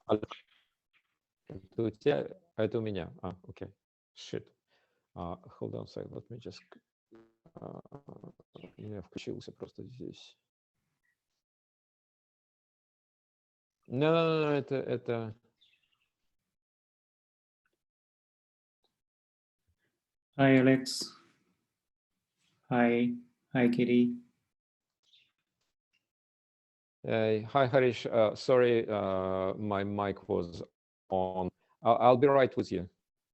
Это у тебя, а это у меня. Окей. Shit. Hold on a second. Let me just... У меня включился просто здесь. No, это... Hi, Alex. Hi, Kitty. Hi, Harish. Sorry, my mic was on. I'll be right with you.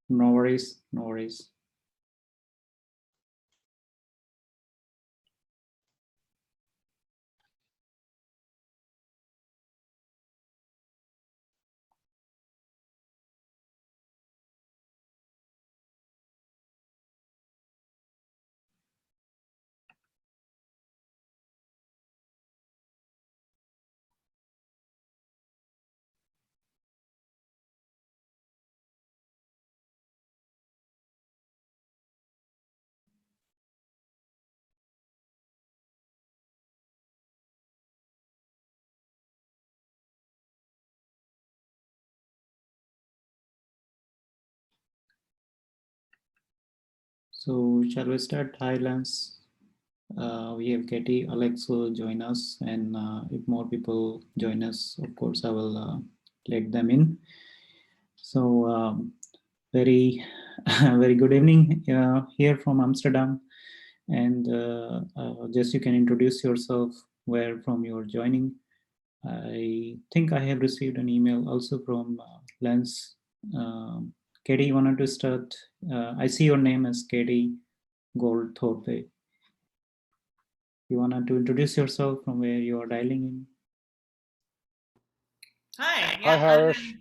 No worries, no worries. So shall we start? Hi, Lance. We have Katie, Alex will join us, and if more people join us, of course, I will let them in. So very, very good evening here from Amsterdam. And just you can introduce yourself, where from you're joining. I think I have received an email also from Lance. Katie, you wanted to start? I see your name as Katie Goldthorpe. You wanted to introduce yourself from where you are dialing in? Hi. Hi, Harish.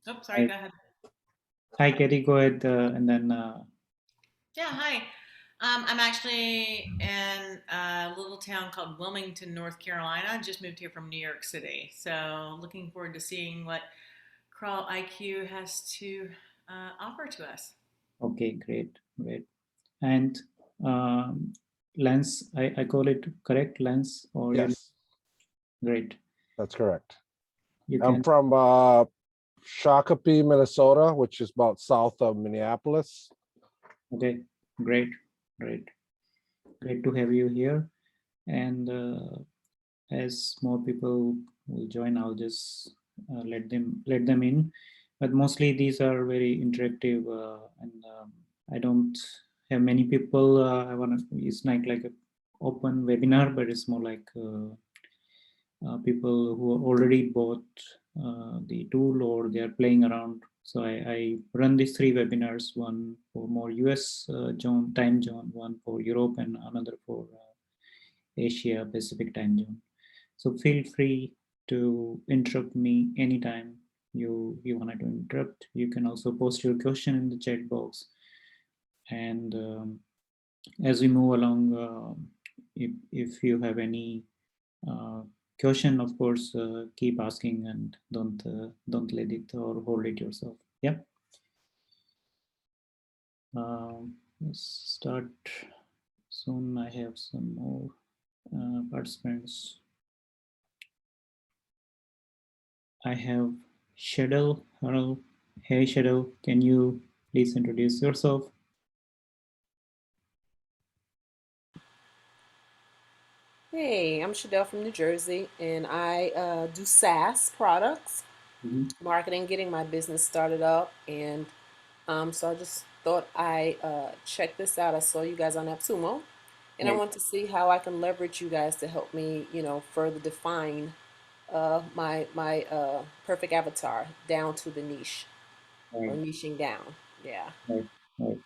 Oh, sorry. Go ahead. Hi, Katie. Go ahead, and then. Yeah. Hi. I'm actually in a little town called Wilmington, North Carolina. Just moved here from New York City, so looking forward to seeing what CrawlIQ has to offer to us. Okay, great. And Lance, I call it correct, Lance, or Yes, great. that's correct. You I'm can. from Shakopee, Minnesota, which is about south of Minneapolis. Okay, great to have you here. And as more people will join, I'll just let them in. But mostly these are very interactive, and I don't have many people. I want to. It's not like a open webinar, but it's more like people who already bought the tool or they are playing around. So I run these 3 webinars: one for more US time zone, one for Europe, and another for Asia Pacific time zone. So feel free to interrupt me anytime you wanted to interrupt. You can also post your question in the chat box. And as we move along, if you have any question, of course, keep asking and don't let it or hold it yourself. Yeah. Let's start soon. I have some more participants. I have Shadel. Hello. Hey, Shadel, can you please introduce yourself? Hey, I'm Shadell from New Jersey, and I do SaaS products, marketing, getting my business started up, and so I just thought I check this out. I saw you guys on AppSumo, and I want to see how I can leverage you guys to help me, further define my perfect avatar down to the niche, or niching down. Yeah. Right.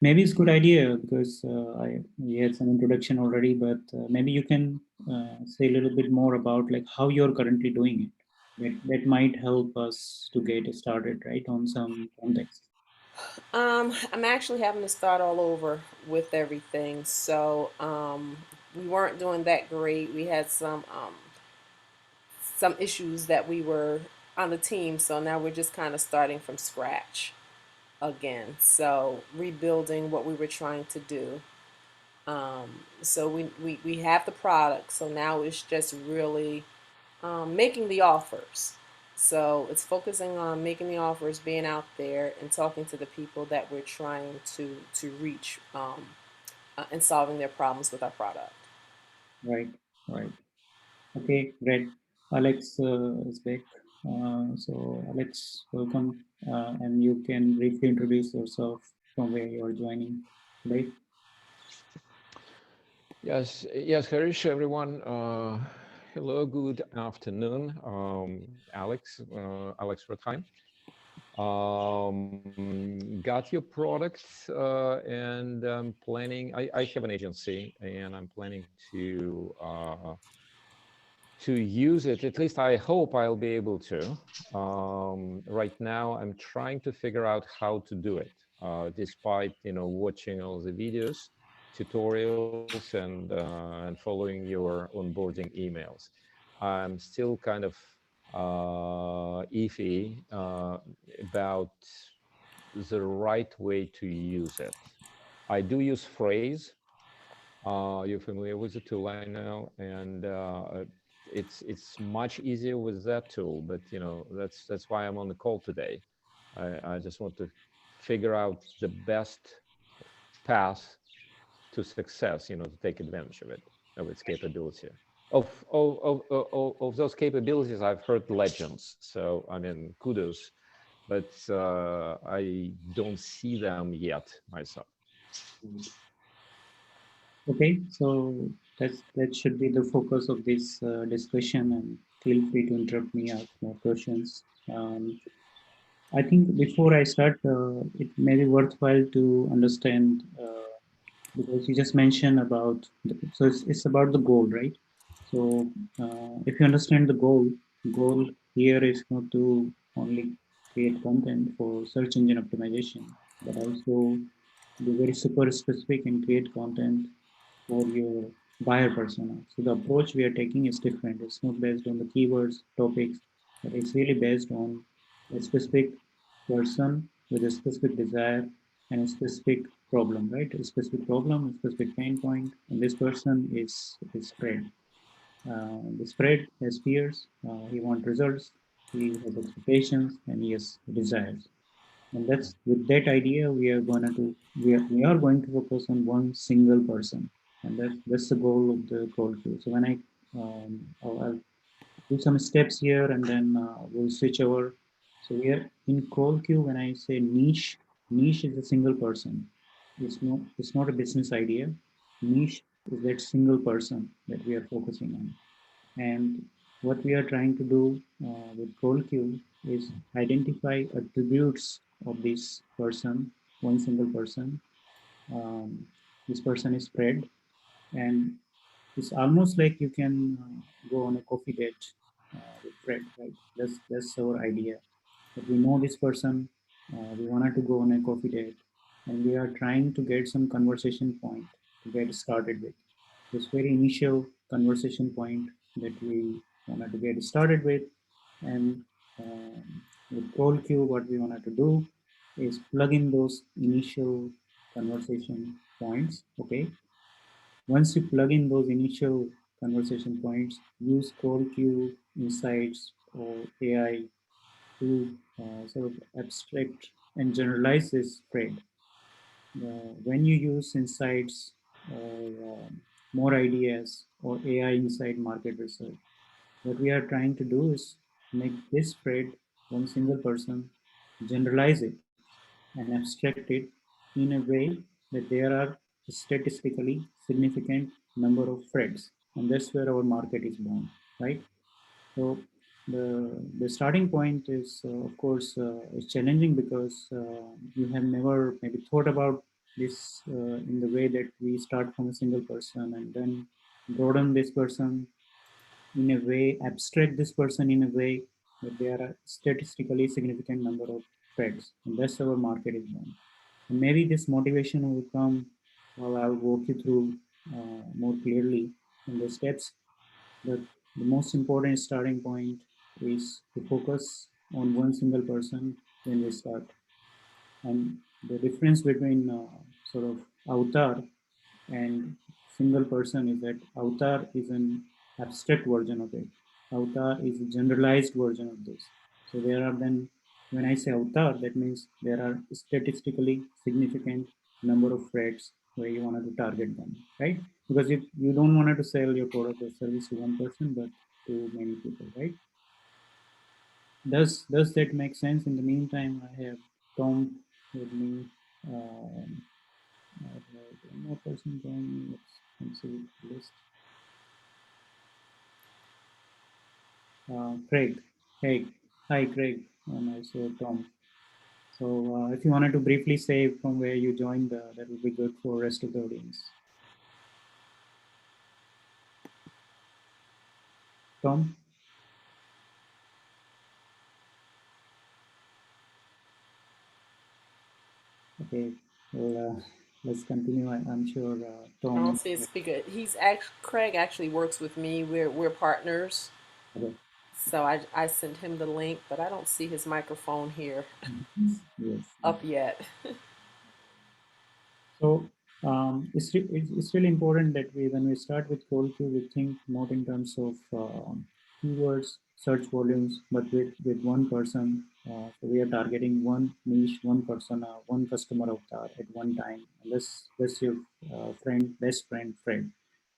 Maybe it's a good idea because we had some introduction already, but maybe you can say a little bit more about like how you're currently doing it. That might help us to get started, right, on some context. I'm actually having to start all over with everything. So we weren't doing that great. We had some issues that we were on the team. So now we're just kind of starting from scratch again. So rebuilding what we were trying to do. So we have the product. So now it's just really making the offers. So it's focusing on making the offers, being out there, and talking to the people that we're trying to reach, and solving their problems with our product. Right, right. Okay, great. Alex is back. So Alex, welcome, and you can briefly introduce yourself from where you are joining today. Yes, Harish, everyone. Hello, good afternoon. Alex Rotheim. Got your products, and I'm planning. I have an agency, and I'm planning to use it. At least I hope I'll be able to. Right now, I'm trying to figure out how to do it, despite watching all the videos, tutorials, and following your onboarding emails. I'm still kind of iffy about the right way to use it. I do use phrase. You're familiar with the tool, I know, and it's much easier with that tool. But that's why I'm on the call today. I just want to figure out the best path to success. To take advantage of it, of its capability. Of those capabilities, I've heard legends. So I mean, kudos, but I don't see them yet myself. Okay, so that should be the focus of this discussion, and feel free to interrupt me, ask more questions. I think before I start, it may be worthwhile to understand, because you just mentioned about so it's about the goal, right? So if you understand the goal here is not to only create content for search engine optimization, but also be very super specific and create content for your buyer persona. So the approach we are taking is different. It's not based on the keywords, topics, but it's really based on a specific person with a specific desire and a specific problem, right? A specific problem, a specific pain point, and this person is Fred. This Fred has fears. He wants results. He has expectations, and he has desires. And that's with that idea we are going to focus on one single person, and that's the goal of the CrawlQ. So when I'll do some steps here, and then we'll switch over. So we are in CrawlQ. When I say niche is a single person. It's not a business idea. Niche is that single person that we are focusing on. And what we are trying to do with CrawlQ is identify attributes of this person, one single person. Um, this person is Fred, and it's almost like you can go on a coffee date with Fred, right? That's our idea. That we know this person, we wanted to go on a coffee date, and we are trying to get some conversation point to get started with. This very initial conversation point that we wanted to get started with, and with CrawlQ, what we wanted to do is plug in those initial conversation points. Okay, once you plug in those initial conversation points, use CrawlQ insights or AI to sort of abstract and generalize this spread. When you use insights or more ideas or AI inside market research, what we are trying to do is make this spread one single person, generalize it, and abstract it in a way that there are statistically significant number of threads, and that's where our market is born, right? So the starting point is, of course, is challenging because you have never maybe thought about this in the way that we start from a single person and then broaden this person in a way, abstract this person in a way that there are statistically significant number of threads, and that's our market is born. And maybe this motivation will come while I'll walk you through more clearly in the steps. But the most important starting point is to focus on one single person when we start. And the difference between sort of avatar and single person is that avatar is an abstract version of it. Avatar is a generalized version of this. So there are then, when I say avatar, that means there are statistically significant number of threads where you wanted to target them, right? Because if you don't want to sell your product or service to one person, but to many people, right? Does that make sense? In the meantime, I have Tom with me. I have one more person joining. Let's see the list. Craig. Hey, hi, Craig. And also Tom. So if you wanted to briefly say from where you joined, that would be good for the rest of the audience. Tom? Okay, well, let's continue. I'm sure I don't Tom. see a speaker. Craig actually works with me. We're partners. Okay. So I sent him the link, but I don't see his microphone here Yes. up yet. So it's really important that when we start with CrawlQ, we think not in terms of keywords, search volumes, but with one person. So we are targeting one niche, one persona, one customer avatar at one time. And that's your best friend, Fred.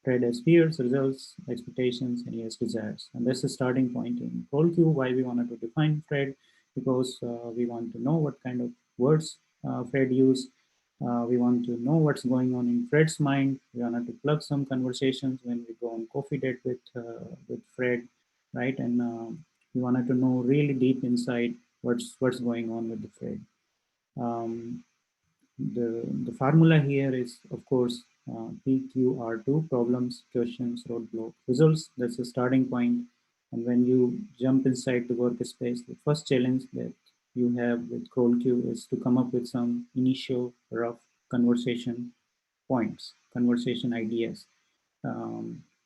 Fred has fears, results, expectations, and he has desires. And that's the starting point in CrawlQ, why we wanted to define Fred, because we want to know what kind of words Fred use. We want to know what's going on in Fred's mind. We wanted to plug some conversations when we go on coffee date with Fred, right? And we wanted to know really deep inside what's going on with the Fred. Um, the formula here is, of course, PQR2, problems, questions, roadblock, results. That's the starting point. And when you jump inside the workspace, the first challenge that you have with CrawlQ is to come up with some initial rough conversation points, conversation ideas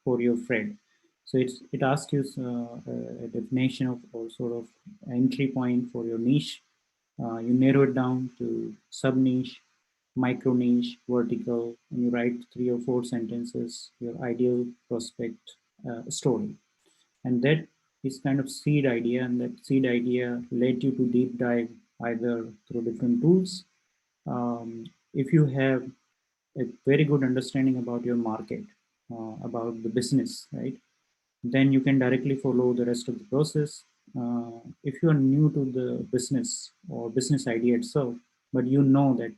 for your Fred. So it asks you a definition of or sort of entry point for your niche. You narrow it down to sub niche, micro niche, vertical, and you write 3 or 4 sentences, your ideal prospect story. And that is kind of seed idea, and that seed idea led you to deep dive either through different tools. If you have a very good understanding about your market, about the business, right? Then you can directly follow the rest of the process. If you are new to the business or business idea itself, but you know that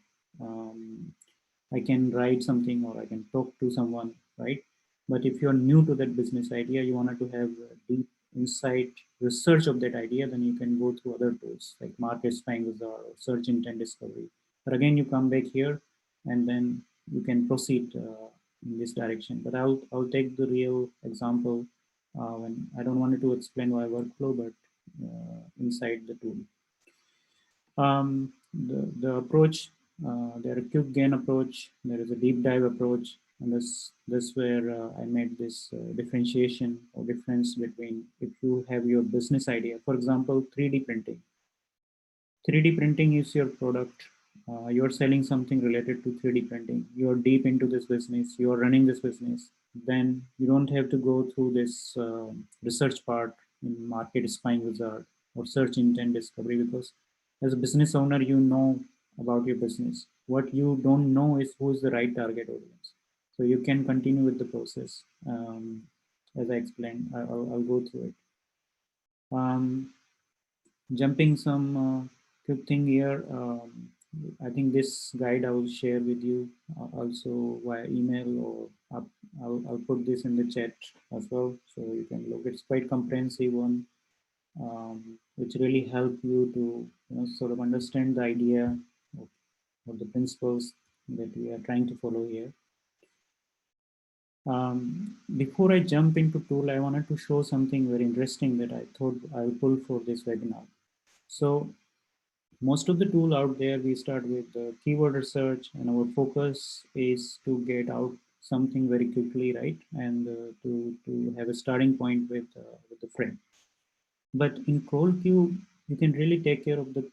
I can write something or I can talk to someone, right? But if you're new to that business idea, you wanted to have deep insight research of that idea, then you can go through other tools like Market Spangles or Search Intent Discovery. But again, you come back here and then you can proceed in this direction. But I'll take the real example when I don't want to explain my workflow, but inside the tool. The approach, there are quick gain approach, there is a deep dive approach, and this where I made this differentiation or difference between if you have your business idea, for example, 3D printing. 3D printing is your product. You're selling something related to 3D printing. You're deep into this business. You're running this business. Then you don't have to go through this research part in Market Spying Wizard or Search Intent Discovery, because as a business owner, you know about your business. What you don't know is who is the right target audience. So you can continue with the process. As I explained, I'll go through it. Jumping some quick thing here. I think this guide I will share with you also via email, or I'll put this in the chat as well, so you can look. It's quite comprehensive one, which really help you to sort of understand the idea of the principles that we are trying to follow here. Before I jump into tool, I wanted to show something very interesting that I thought I'll pull for this webinar. So most of the tool out there, we start with keyword research, and our focus is to get out something very quickly, right? And to have a starting point with the frame. But in CrawlQ, you can really take care of the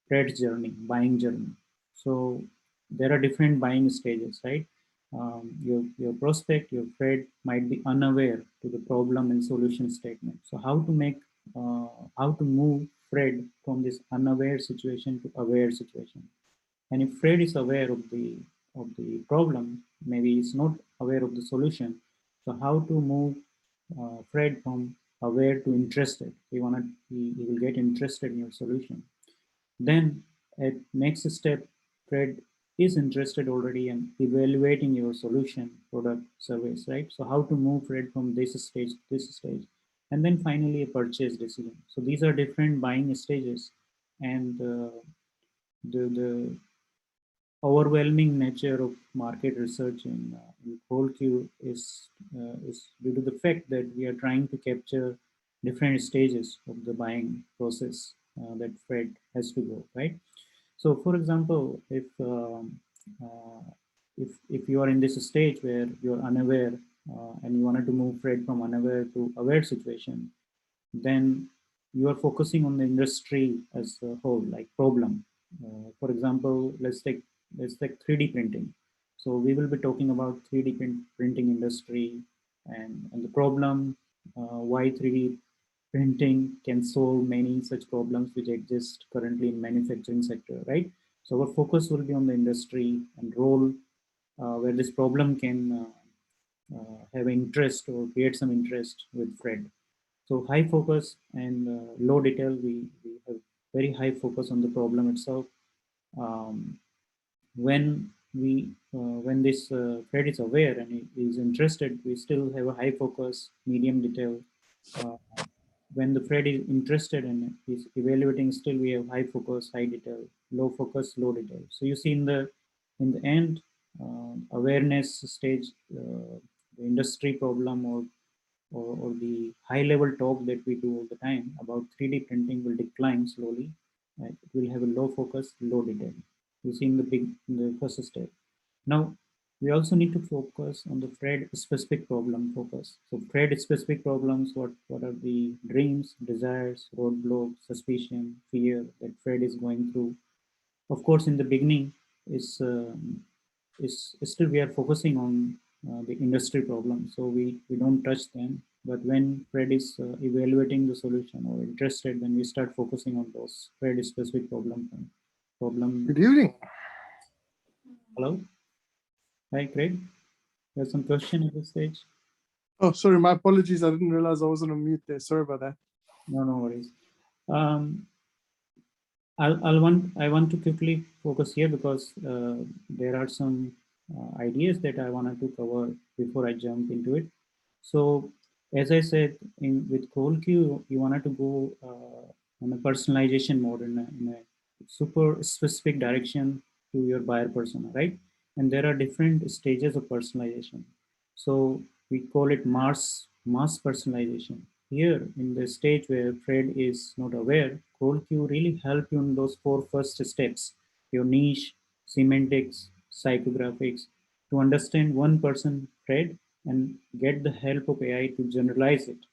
trade journey, buying journey. So there are different buying stages, right? your prospect, your F.R.E.D might be unaware to the problem and solution statement. So how to move F.R.E.D from this unaware situation to aware situation. And if F.R.E.D is aware of the problem, maybe he's not aware of the solution. So how to move F.R.E.D from aware to interested? He will get interested in your solution. Then at next step, F.R.E.D is interested already and evaluating your solution, product, service, right? So how to move F.R.E.D from this stage to this stage. And then finally a purchase decision. So these are different buying stages, and the overwhelming nature of market research in CrawlQ is due to the fact that we are trying to capture different stages of the buying process that F.R.E.D has to go, right? So, for example, if you are in this stage where you're unaware and you wanted to move F.R.E.D from unaware to aware situation, then you are focusing on the industry as a whole, like problem. For example, let's take 3D printing. So we will be talking about 3D printing industry and the problem, why 3D printing can solve many such problems which exist currently in manufacturing sector, right? So our focus will be on the industry and role where this problem can have interest or create some interest with F.R.E.D. So high focus and low detail, we have very high focus on the problem itself. Um, when this F.R.E.D is aware and is interested, we still have a high focus, medium detail. Uh, when the F.R.E.D is interested and is evaluating, still we have high focus, high detail, low focus, low detail. So you see in the end, awareness stage, the industry problem or the high level talk that we do all the time about 3D printing will decline slowly. Right? It will have a low focus, low detail. You see in the first step. Now, we also need to focus on the F.R.E.D specific problem focus. So F.R.E.D specific problems, what are the dreams, desires, roadblocks, suspicion, fear that F.R.E.D is going through. Of course, in the beginning, is still we are focusing on the industry problem, so we don't touch them. But when F.R.E.D is evaluating the solution or interested, then we start focusing on those F.R.E.D specific problem. Good evening. Hello, hi Craig. There's some question at this stage. Oh, sorry, my apologies. I didn't realize I wasn't on mute there. Sorry about that. No worries. I want to quickly focus here because there are some ideas that I wanted to cover before I jump into it. So as I said, with CrawlQ, you wanted to go on a personalization mode in a super specific direction to your buyer persona, right? And there are different stages of personalization. So we call it mass personalization. Here in the stage where F.R.E.D is not aware, CrawlQ really help you in those 4 first steps, your niche, semantics, psychographics, to understand one person F.R.E.D and get the help of AI to generalize it,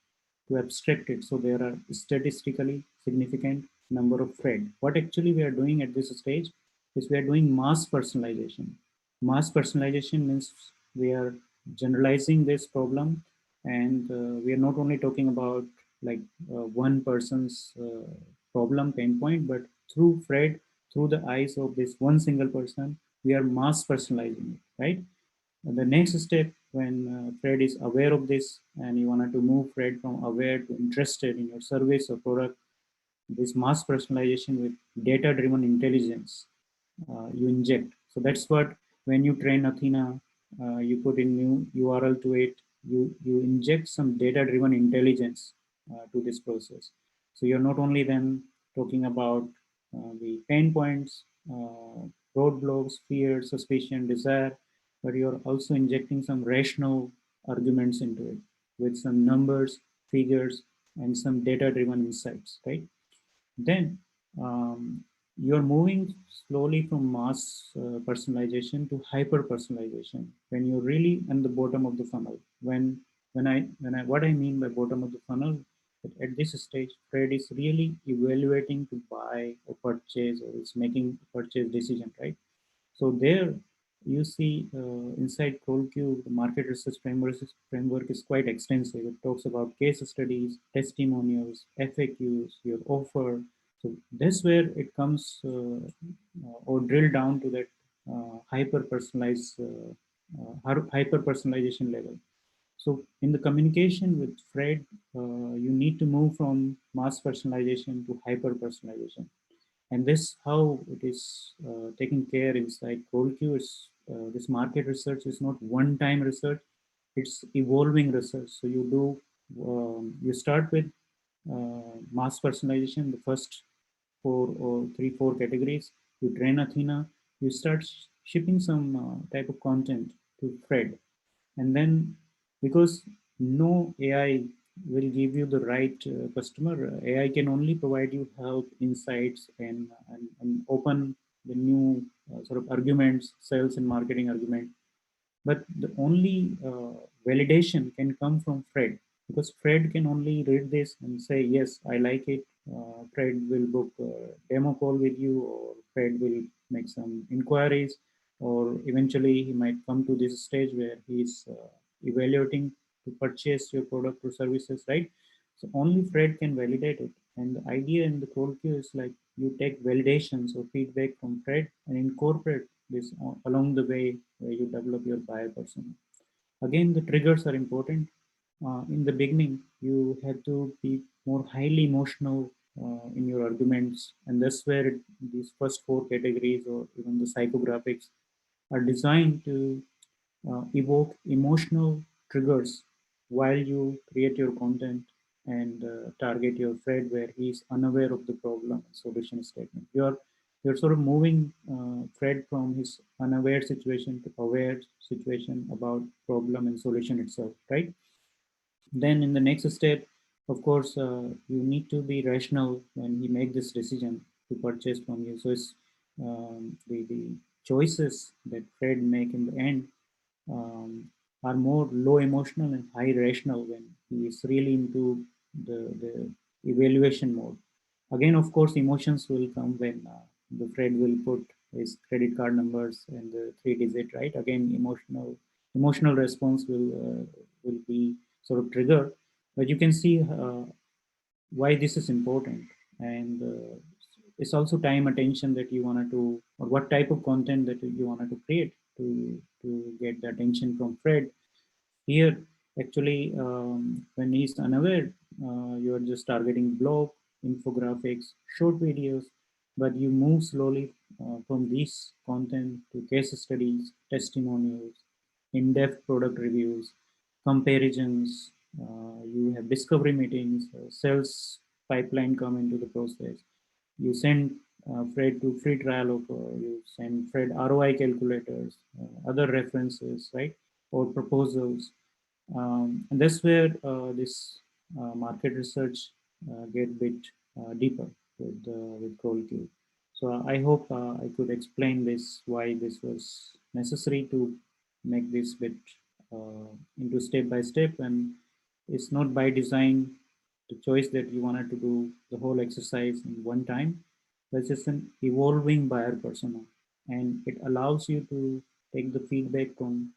to abstract it. So there are statistically significant number of F.R.E.D. What actually we are doing at this stage is we are doing mass personalization. Mass personalization means we are generalizing this problem, and we are not only talking about like one person's problem pain point, but through F.R.E.D, through the eyes of this one single person, we are mass personalizing it, right? And the next step, when F.R.E.D is aware of this and you wanted to move F.R.E.D from aware to interested in your service or product, this mass personalization with data-driven intelligence you inject. So that's what, when you train Athena, you put in new URL to it, you inject some data-driven intelligence to this process. So you're not only then talking about the pain points, roadblocks, fear, suspicion, desire, but you're also injecting some rational arguments into it with some numbers, figures, and some data-driven insights, right? Then you're moving slowly from mass personalization to hyper personalization when you're really in the bottom of the funnel. What I mean by bottom of the funnel, at this stage, F.R.E.D is really evaluating to buy or purchase, or is making a purchase decision, right? So there, you see inside CrawlQ, the market research framework is quite extensive. It talks about case studies, testimonials, FAQs, your offer. So that's where it comes or drill down to that hyper personalization level. So in the communication with F.R.E.D, you need to move from mass personalization to hyper personalization. And this how it is taken care inside CrawlQ. Is this market research is not one-time research; it's evolving research. So you do you start with mass personalization, the first four categories. You train Athena. You start shipping some type of content to F.R.E.D, and then because no AI will give you the right customer, AI can only provide you help, insights, and open the new sort of arguments, sales and marketing argument. But the only validation can come from F.R.E.D, because F.R.E.D can only read this and say, yes, I like it. F.R.E.D will book a demo call with you, or F.R.E.D will make some inquiries, or eventually he might come to this stage where he's evaluating to purchase your product or services, right? So only F.R.E.D can validate it. And the idea in the CrawlQ is like you take validations or feedback from F.R.E.D and incorporate this along the way where you develop your buyer persona. Again, the triggers are important. In the beginning, you have to be more highly emotional in your arguments, and that's where these first four categories or even the psychographics are designed to evoke emotional triggers while you create your content and target your F.R.E.D where he's unaware of the problem and solution statement. You're sort of moving F.R.E.D from his unaware situation to aware situation about problem and solution itself, right? Then in the next step, of course, you need to be rational when you make this decision to purchase from you. So it's the choices that F.R.E.D make in the end um, are more low emotional and high rational when he is really into the evaluation mode. Again, of course, emotions will come when the F.R.E.D will put his credit card numbers and the 3-digit, right? Again, emotional response will be sort of triggered, but you can see why this is important. And it's also time attention that you wanted to, or what type of content that you wanted to create to get the attention from F.R.E.D. Here, actually, when he's unaware, you are just targeting blog, infographics, short videos, but you move slowly from these content to case studies, testimonials, in-depth product reviews, comparisons. You have discovery meetings, sales pipeline come into the process. You send F.R.E.D to free trial offer. You send F.R.E.D ROI calculators, other references, right, or proposals. And that's where this market research get a bit deeper with CrawlQ. So I hope I could explain this, why this was necessary to make this bit into step by step, and it's not by design the choice that you wanted to do the whole exercise in one time. That's just an evolving buyer persona, and it allows you to take the feedback from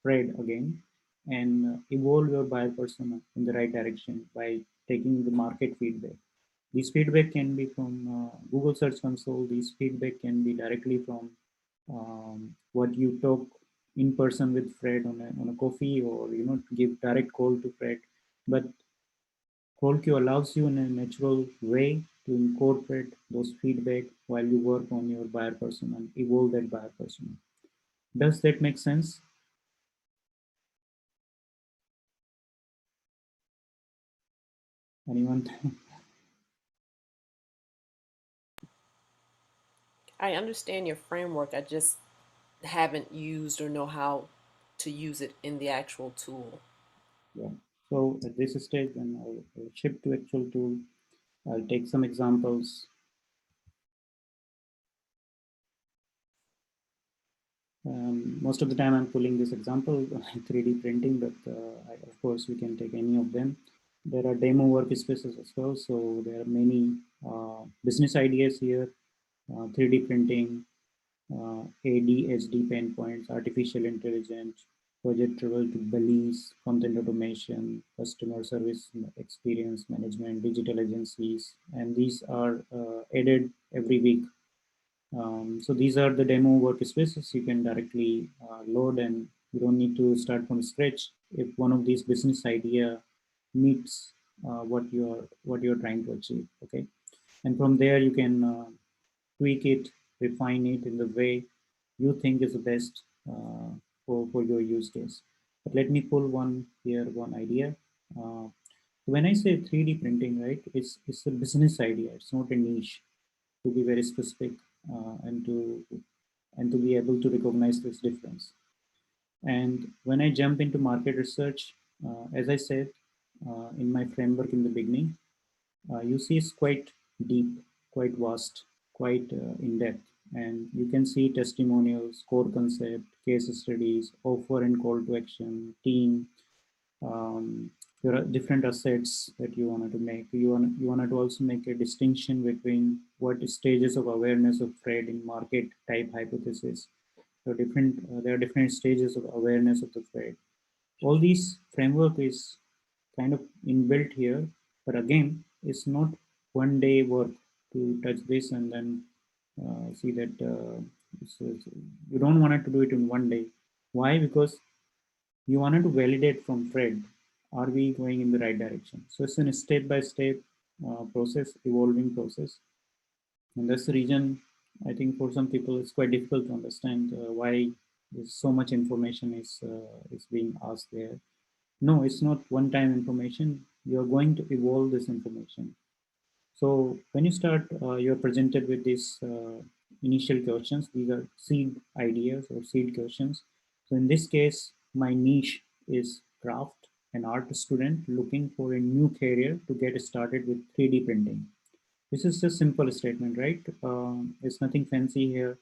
F.R.E.D again and evolve your buyer persona in the right direction by taking the market feedback. This feedback can be from Google Search Console. This feedback can be directly from what you talk in person with F.R.E.D on a coffee, or give direct call to F.R.E.D. But CrawlQ allows you in a natural way to incorporate those feedback while you work on your buyer persona and evolve that buyer persona. Does that make sense? Anyone? I understand your framework. I just haven't used or know how to use it in the actual tool. Yeah. So at this stage, when I'll shift to actual tool, I'll take some examples. Most of the time I'm pulling this example, 3D printing, but of course we can take any of them. There are demo workspaces as well. So there are many business ideas here, 3D printing, ADHD pain points, artificial intelligence, project travel to Belize, content automation, customer service experience management, digital agencies, and these are added every week. So these are the demo workspaces you can directly load, and you don't need to start from scratch if one of these business idea meets what you're trying to achieve. Okay, and from there you can tweak it, refine it in the way you think is the best for your use case. But let me pull one idea. When I say 3D printing, right, it's a business idea. It's not a niche, to be very specific, and to be able to recognize this difference. And when I jump into market research, as I said in my framework in the beginning, you see it's quite deep, quite vast, quite in depth. And you can see testimonials, core concept, case studies, offer and call to action, team. There are different assets that you wanted to make. You wanted to also make a distinction between what stages of awareness of F.R.E.D in market type hypothesis. There are different stages of awareness of the F.R.E.D. All these framework is kind of inbuilt here, but again, it's not one day work to touch this and then see that you don't want to do it in one day. Why? Because you wanted to validate from F.R.E.D, are we going in the right direction? So it's a step-by-step process, evolving process. And that's the reason I think for some people it's quite difficult to understand why so much information is being asked there. No, it's not one-time information. You're going to evolve this information. So when you start, you're presented with these initial questions. These are seed ideas or seed questions. So in this case, my niche is craft, an art student looking for a new career to get started with 3D printing. This is a simple statement, right? It's nothing fancy here.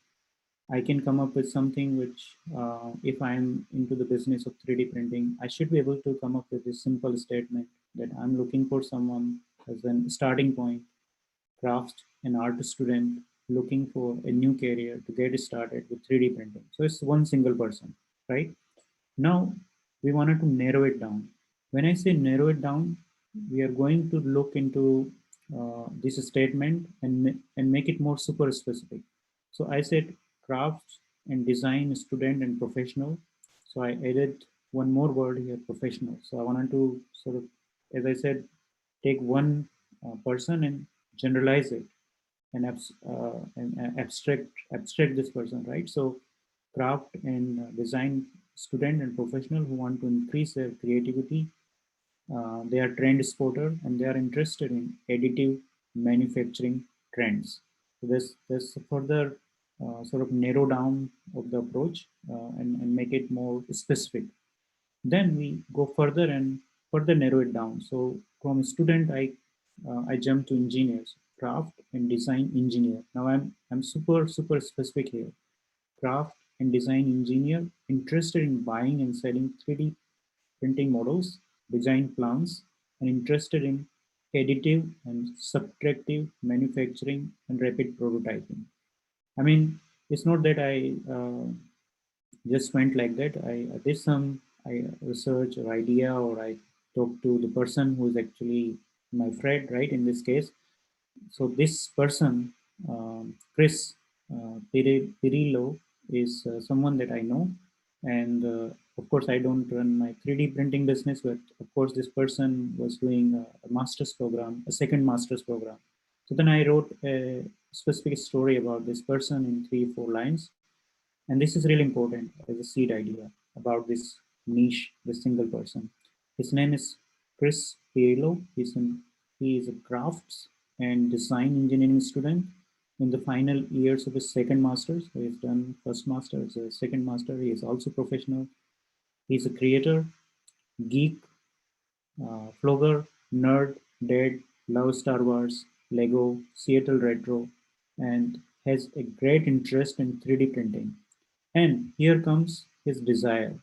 I can come up with something which, if I'm into the business of 3D printing, I should be able to come up with this simple statement that I'm looking for someone as a starting point, craft, an art student looking for a new career to get started with 3D printing. So it's one single person, right? Now we wanted to narrow it down. When I say narrow it down, we are going to look into this statement and make it more super specific. So I said crafts and design student and professional. So I added one more word here, professional. So I wanted to sort of, as I said, take one person and generalize it and, abstract this person, right? So craft and design student and professional who want to increase their creativity. They are trend spotter and they are interested in additive manufacturing trends. So there's a further sort of narrow down of the approach and make it more specific. Then we go further and further narrow it down. So from student, I jump to engineers, craft and design engineer. Now I'm super specific here. Craft and design engineer interested in buying and selling 3D printing models, design plans, and interested in additive and subtractive manufacturing and rapid prototyping. I mean, it's not that I just went like that. I did some research or idea, or I talked to the person who is actually my friend, right? In this case, so this person, Chris Pirillo, is someone that I know, and of course I don't run my 3D printing business, but of course this person was doing a master's program, a second master's program. So then I wrote a specific story about this person in 3 or 4 lines, and this is really important as a seed idea about this niche, this single person. His name is Chris Pirillo. He is a crafts and design engineering student in the final years of his second master's. So he's done first master's, second master. He is also professional. He's a creator, geek, vlogger, nerd, dad, loves Star Wars, Lego, Seattle Retro, and has a great interest in 3D printing. And here comes his desire.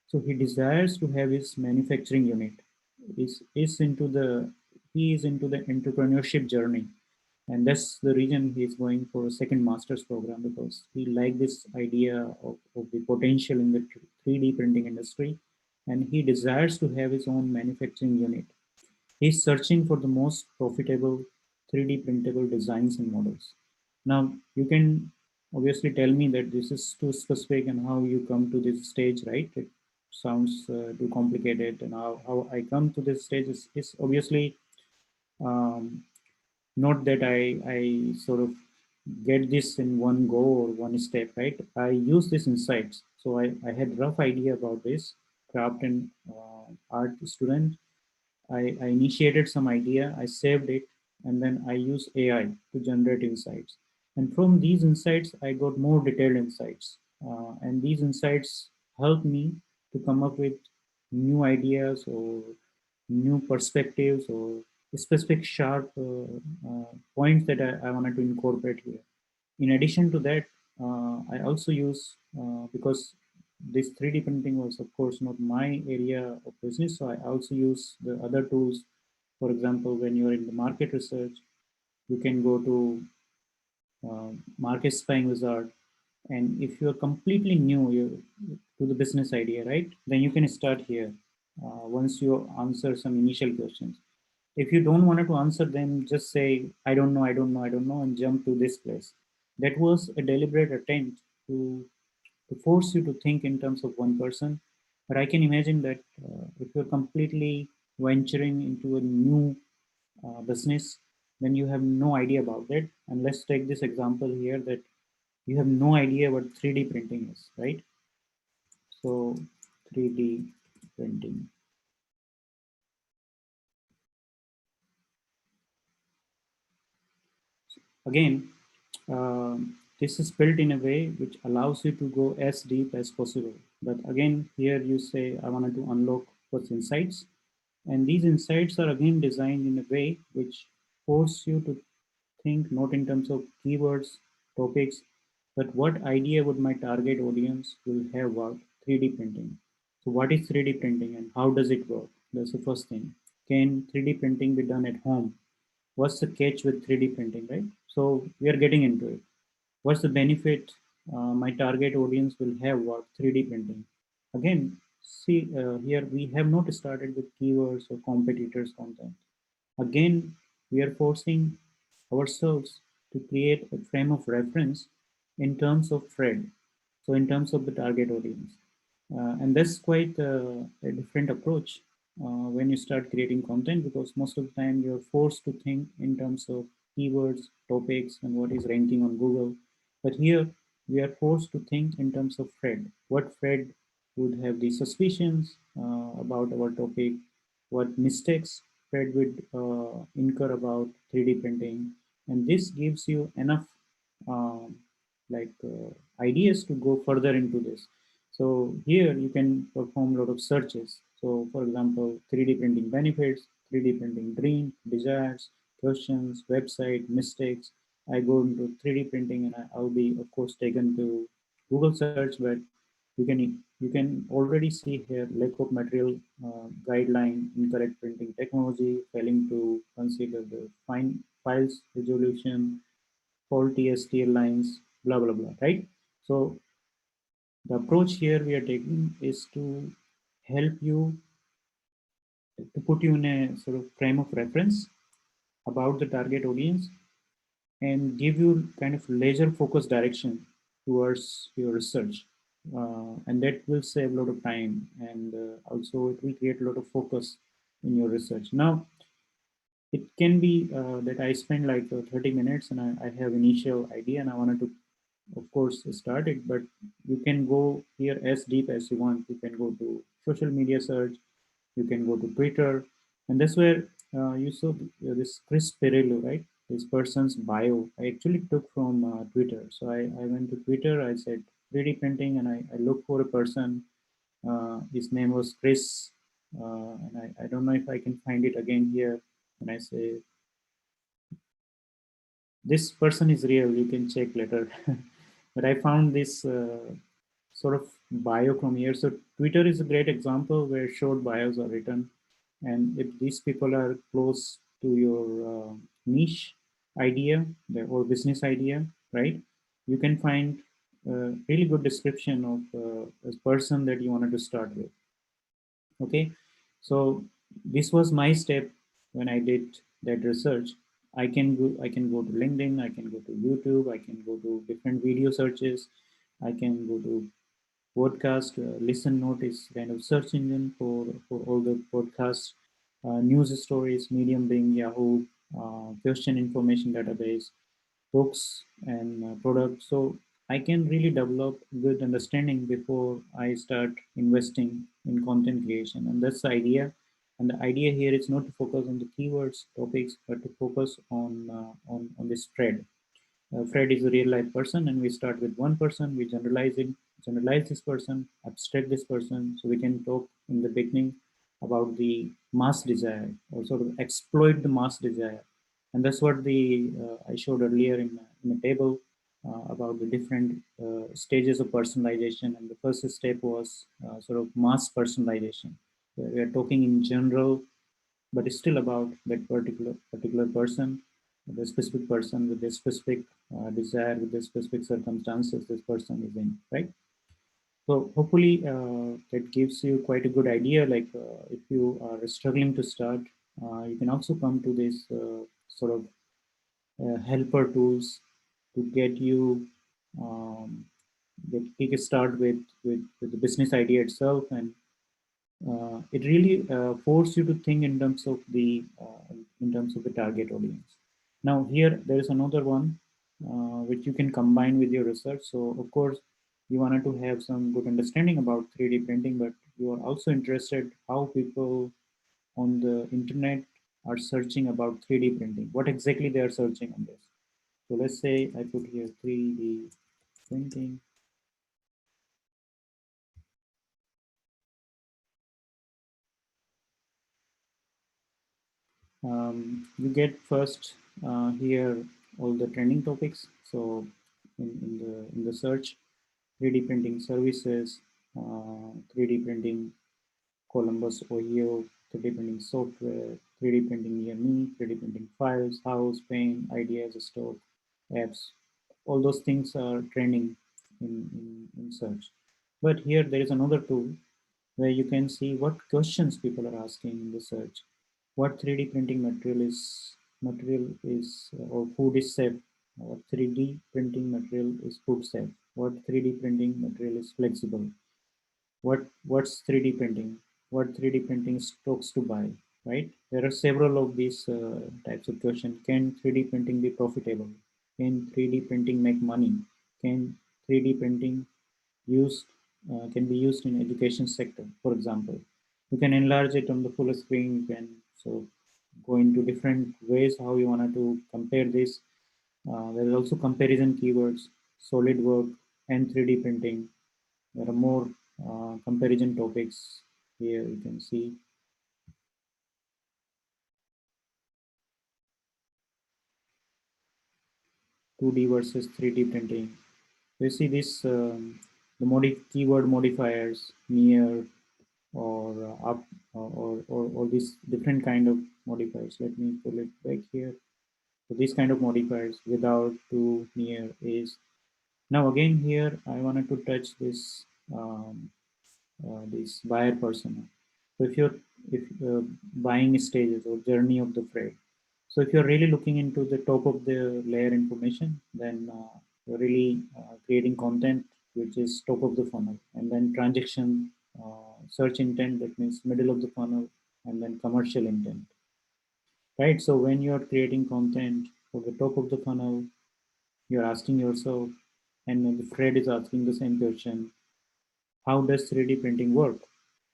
So he desires to have his manufacturing unit. He is into the entrepreneurship journey. And that's the reason he's going for a second master's program, because he liked this idea of the potential in the 3D printing industry, and he desires to have his own manufacturing unit. He's searching for the most profitable 3D printable designs and models. Now, you can obviously tell me that this is too specific and how you come to this stage, right? It sounds too complicated, and how I come to this stage is obviously um, not that I sort of get this in one go or one step, right? I use these insights. So I had rough idea about this craft and art student. I initiated some idea, I saved it, and then I use AI to generate insights. And from these insights, I got more detailed insights. And these insights help me to come up with new ideas or new perspectives or specific sharp points that I wanted to incorporate here. In addition to that, I also use, because this 3D printing was of course not my area of business, so I also use the other tools. For example, when you're in the market research, you can go to market spying wizard, and if you're completely new to the business idea, right, then you can start here once you answer some initial questions. If you don't want to answer them, just say, I don't know, I don't know, I don't know, and jump to this place. That was a deliberate attempt to force you to think in terms of one person. But I can imagine that if you're completely venturing into a new business, then you have no idea about it. And let's take this example here that you have no idea what 3D printing is, right? So 3D printing. Again, this is built in a way which allows you to go as deep as possible. But again, here you say, I wanted to unlock what's insights. And these insights are again designed in a way which force you to think not in terms of keywords, topics, but what idea would my target audience will have about 3D printing. So what is 3D printing and how does it work? That's the first thing. Can 3D printing be done at home? What's the catch with 3D printing, right? So we are getting into it. What's the benefit my target audience will have about 3D printing? Again, see here we have not started with keywords or competitors content. Again, we are forcing ourselves to create a frame of reference in terms of F.R.E.D, so in terms of the target audience. And that's quite a different approach when you start creating content, because most of the time you're forced to think in terms of keywords, topics, and what is ranking on Google. But here we are forced to think in terms of F.R.E.D. What F.R.E.D would have the suspicions about our topic, what mistakes F.R.E.D would incur about 3D printing. And this gives you enough um, ideas to go further into this. So here you can perform a lot of searches. So for example, 3D printing benefits, 3D printing dream, desires, questions, website, mistakes. I go into 3D printing and I'll be of course taken to Google search, but you can already see here lack of material guideline, incorrect printing technology, failing to consider the files resolution, faulty STL lines, blah blah blah, right? So the approach here we are taking is to help you, to put you in a sort of frame of reference about the target audience and give you kind of laser focused direction towards your research. And that will save a lot of time, and also it will create a lot of focus in your research. Now, it can be that I spend like 30 minutes and I have initial idea and I wanted to, of course, start it, but you can go here as deep as you want. You can go to social media search, you can go to Twitter, and that's where you saw this Chris Perillo, right? This person's bio. I actually took from Twitter. So I went to Twitter, I said 3D printing, and I looked for a person. His name was Chris, and I don't know if I can find it again here. And I say, this person is real, you can check later. But I found this sort of bio from here. So Twitter is a great example where short bios are written. And if these people are close to your niche, idea or business idea, right? You can find a really good description of a person that you wanted to start with. Okay, so this was my step when I did that research. I can go to LinkedIn, I can go to YouTube, I can go to different video searches, I can go to podcast. Listen Note is kind of search engine for all the podcasts, news stories, Medium being Yahoo, question information database, books and products. So I can really develop good understanding before I start investing in content creation. And that's the idea. And the idea here is not to focus on the keywords, topics, but to focus on this thread. Fred is a real life person, and we start with one person. We generalize this person, abstract this person, so we can talk in the beginning about the mass desire, or sort of exploit the mass desire, and that's what the I showed earlier in a table about the different stages of personalization. And the first step was sort of mass personalization, where we are talking in general, but it's still about that particular person, the specific person with the specific desire, with the specific circumstances this person is in, right? So hopefully that gives you quite a good idea. Like if you are struggling to start, you can also come to this sort of helper tools to get you take a start with the business idea itself. And it really forces you to think in terms of the target audience. Now here there is another one which you can combine with your research. So of course you wanted to have some good understanding about 3D printing, but you are also interested how people on the internet are searching about 3D printing. What exactly they are searching on this? So let's say I put here 3D printing. You get first here all the trending topics. So in the search, 3D printing services, 3D printing Columbus, Ohio, 3D printing software, 3D printing near me, 3D printing files, house, paint, ideas, stock, apps. All those things are trending in search. But here there is another tool where you can see what questions people are asking in the search. What 3D printing material is or food is safe. What 3D printing material is food safe. What 3D printing material is flexible. What's 3D printing? What 3D printing stocks to buy, right? There are several of these types of questions. Can 3D printing be profitable? Can 3D printing make money? Can 3D printing used can be used in education sector, for example? You can enlarge it on the full screen. You can so go into different ways how you wanted to compare this. There is also comparison keywords, SolidWorks, and 3D printing. There are more comparison topics here. You can see 2D versus 3D printing. You see this the keyword modifiers near or up or these different kind of modifiers. Let me pull it back here. So these kind of modifiers without, to, near, is. Now again here I wanted to touch this buyer persona. So if buying stages or journey of the F.R.E.D. So if you're really looking into the top of the layer information, then you're really creating content which is top of the funnel, and then transaction, search intent, that means middle of the funnel, and then commercial intent, right? So when you're creating content for the top of the funnel, you're asking yourself, and then the F.R.E.D is asking the same question: how does 3D printing work?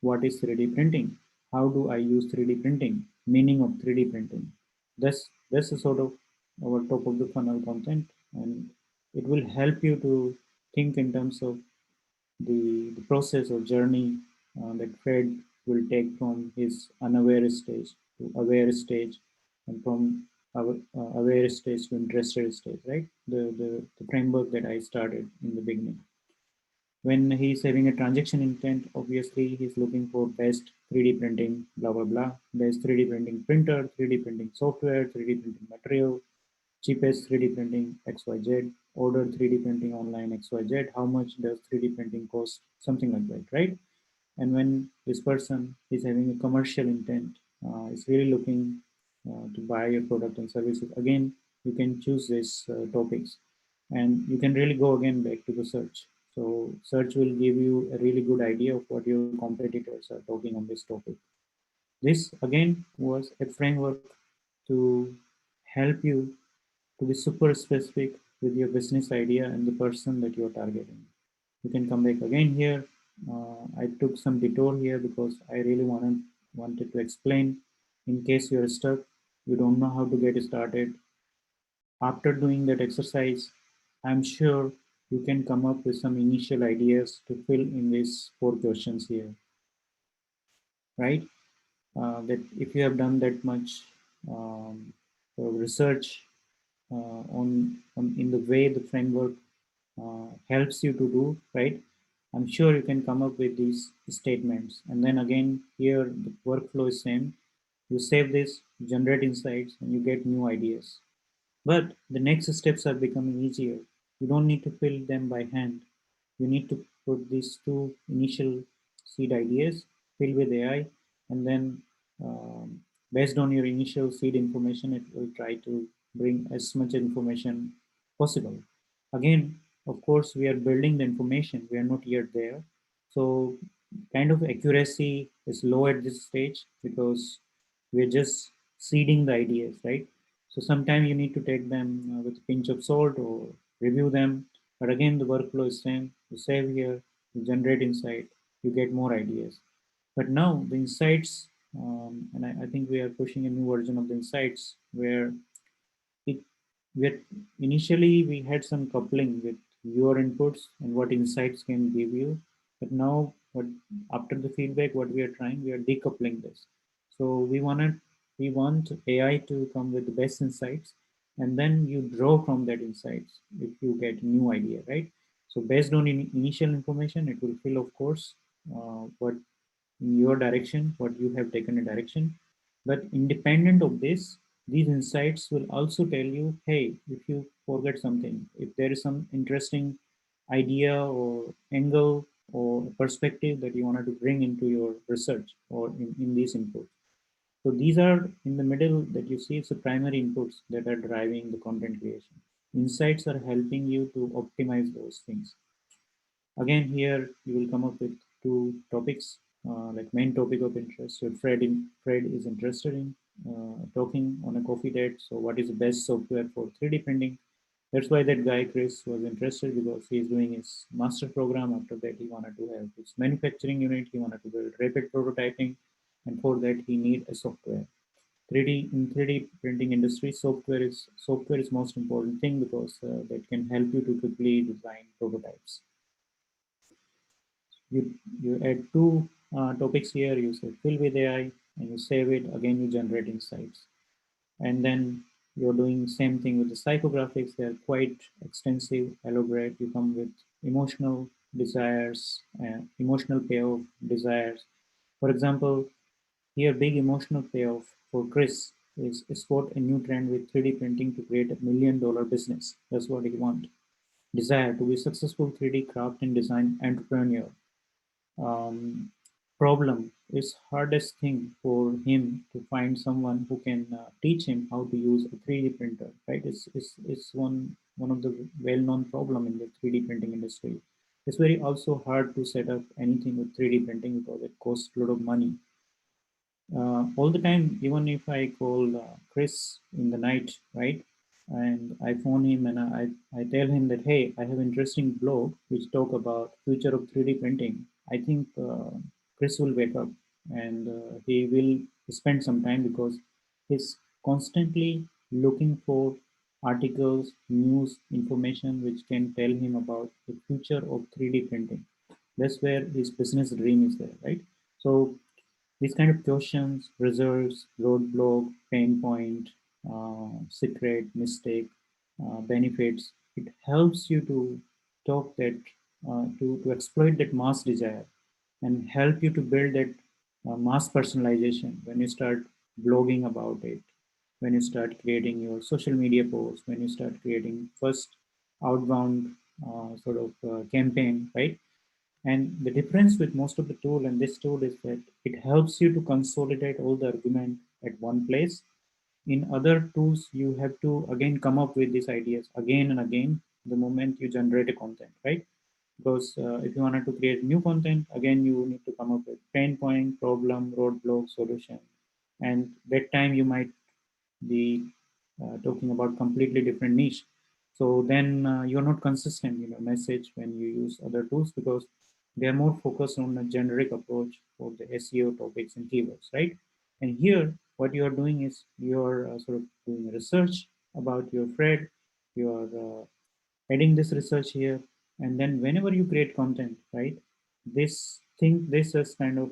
What is 3D printing? How do I use 3D printing? Meaning of 3D printing. That's a sort of our top of the funnel content, and it will help you to think in terms of the process or journey that F.R.E.D will take from his unaware stage to aware stage, and from aware stage to interested stage, right? The framework that I started in the beginning. When he's having a transaction intent, obviously he's looking for best 3D printing, blah, blah, blah, best 3D printing printer, 3D printing software, 3D printing material. cheapest 3D printing XYZ, order 3D printing online XYZ, how much does 3D printing cost, something like that, right? And when this person is having a commercial intent, is really looking to buy your product and services, again, you can choose these topics and you can really go again back to the search. So search will give you a really good idea of what your competitors are talking on this topic. This again was a framework to help you to be super specific with your business idea and the person that you're targeting. You can come back again here. I took some detour here because I really wanted to explain in case you're stuck, you don't know how to get started. After doing that exercise, I'm sure you can come up with some initial ideas to fill in these 4 questions here, right? That if you have done that much research on in the way the framework helps you to do, right? I'm sure you can come up with these statements. And then again, here the workflow is same. You save this, generate insights, and you get new ideas. But the next steps are becoming easier. You don't need to fill them by hand. You need to put these 2 initial seed ideas, fill with AI, and then based on your initial seed information, it will try to bring as much information possible. Again, of course, we are building the information. We are not yet there. So kind of accuracy is low at this stage because we're just seeding the ideas, right? So sometimes you need to take them with a pinch of salt or review them. But again, the workflow is same. You save here, you generate insight, you get more ideas. But now the insights, and I think we are pushing a new version of the insights where it where initially we had some coupling with your inputs and what insights can give you. But now what after the feedback, what we are trying, we are decoupling this. So we want AI to come with the best insights and then you draw from that insights if you get new idea, right? So based on initial information, it will fill, of course, what in your direction, what you have taken a direction. But independent of this, these insights will also tell you, hey, if you forget something, if there is some interesting idea or angle or perspective that you wanted to bring into your research or in these inputs. So these are in the middle that you see, it's the primary inputs that are driving the content creation. Insights are helping you to optimize those things. Again, here you will come up with 2 topics, like main topic of interest. So F.R.E.D is interested in talking on a coffee date. So what is the best software for 3D printing? That's why that guy, Chris, was interested because he's doing his master program. After that, he wanted to have his manufacturing unit. He wanted to build rapid prototyping. And for that, he need a software. 3D in 3D printing industry, software is most important thing because that can help you to quickly design prototypes. You add 2 topics here, you say fill with AI and you save it, again you generate insights. And then you're doing same thing with the psychographics. They're quite extensive, elaborate. You come with emotional desires, emotional payoff desires. For example, here big emotional payoff for Chris is spot a new trend with 3D printing to create $1 million business. That's what he wants. Desire to be successful 3D craft and design entrepreneur. Problem is hardest thing for him to find someone who can teach him how to use a 3D printer, right? It's one of the well-known problem in the 3D printing industry. It's very also hard to set up anything with 3D printing because it costs a lot of money. All the time, even if I call Chris in the night, right? And I phone him and I tell him that, hey, I have interesting blog which talk about future of 3D printing. I think Chris will wake up and he will spend some time because he's constantly looking for articles, news, information which can tell him about the future of 3D printing. That's where his business dream is there, right? So these kind of questions, results, roadblock, pain point, secret, mistake, benefits, it helps you to talk that, to exploit that mass desire and help you to build that mass personalization when you start blogging about it. when you start creating your social media posts, when you start creating first outbound campaign, right? And the difference with most of the tool and this tool is that it helps you to consolidate all the argument at one place. In other tools, you have to again come up with these ideas again and again the moment you generate a content, right? Because if you wanted to create new content, again, you need to come up with pain point, problem, roadblock, solution. And that time you might be talking about completely different niche. So then you're not consistent in your message when you use other tools because they are more focused on a generic approach for the SEO topics and keywords, right? And here, what you are doing is you're sort of doing research about your F.R.E.D. You're adding this research here, and then whenever you create content, right? This is kind of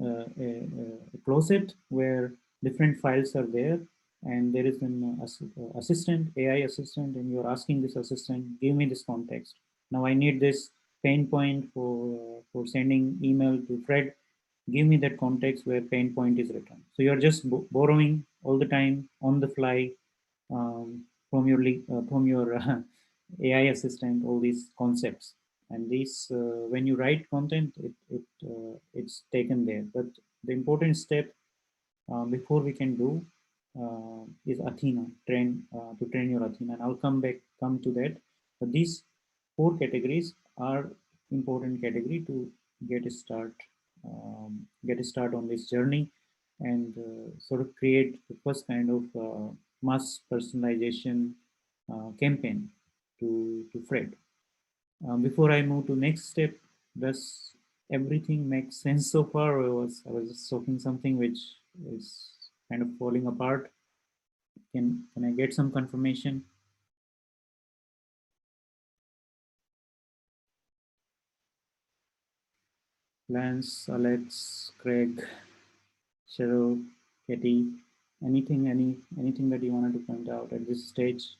a closet where different files are there, and there is an assistant, AI assistant, and you're asking this assistant, give me this context. Now I need this pain point for sending email to F.R.E.D. Give me that context where pain point is written. So you're just borrowing all the time on the fly from your AI assistant all these concepts, and these when you write content, it's taken there. But the important step before we can do is Athena to train your Athena, and I'll come to that. But these four categories are important category to get a start on this journey and sort of create the first kind of mass personalization campaign to F.R.E.D. Before I move to next step, does everything make sense so far, or I was just talking something which is kind of falling apart? Can I get some confirmation? Lance, Alex, Craig, Cheryl, Katie, anything that you wanted to point out at this stage?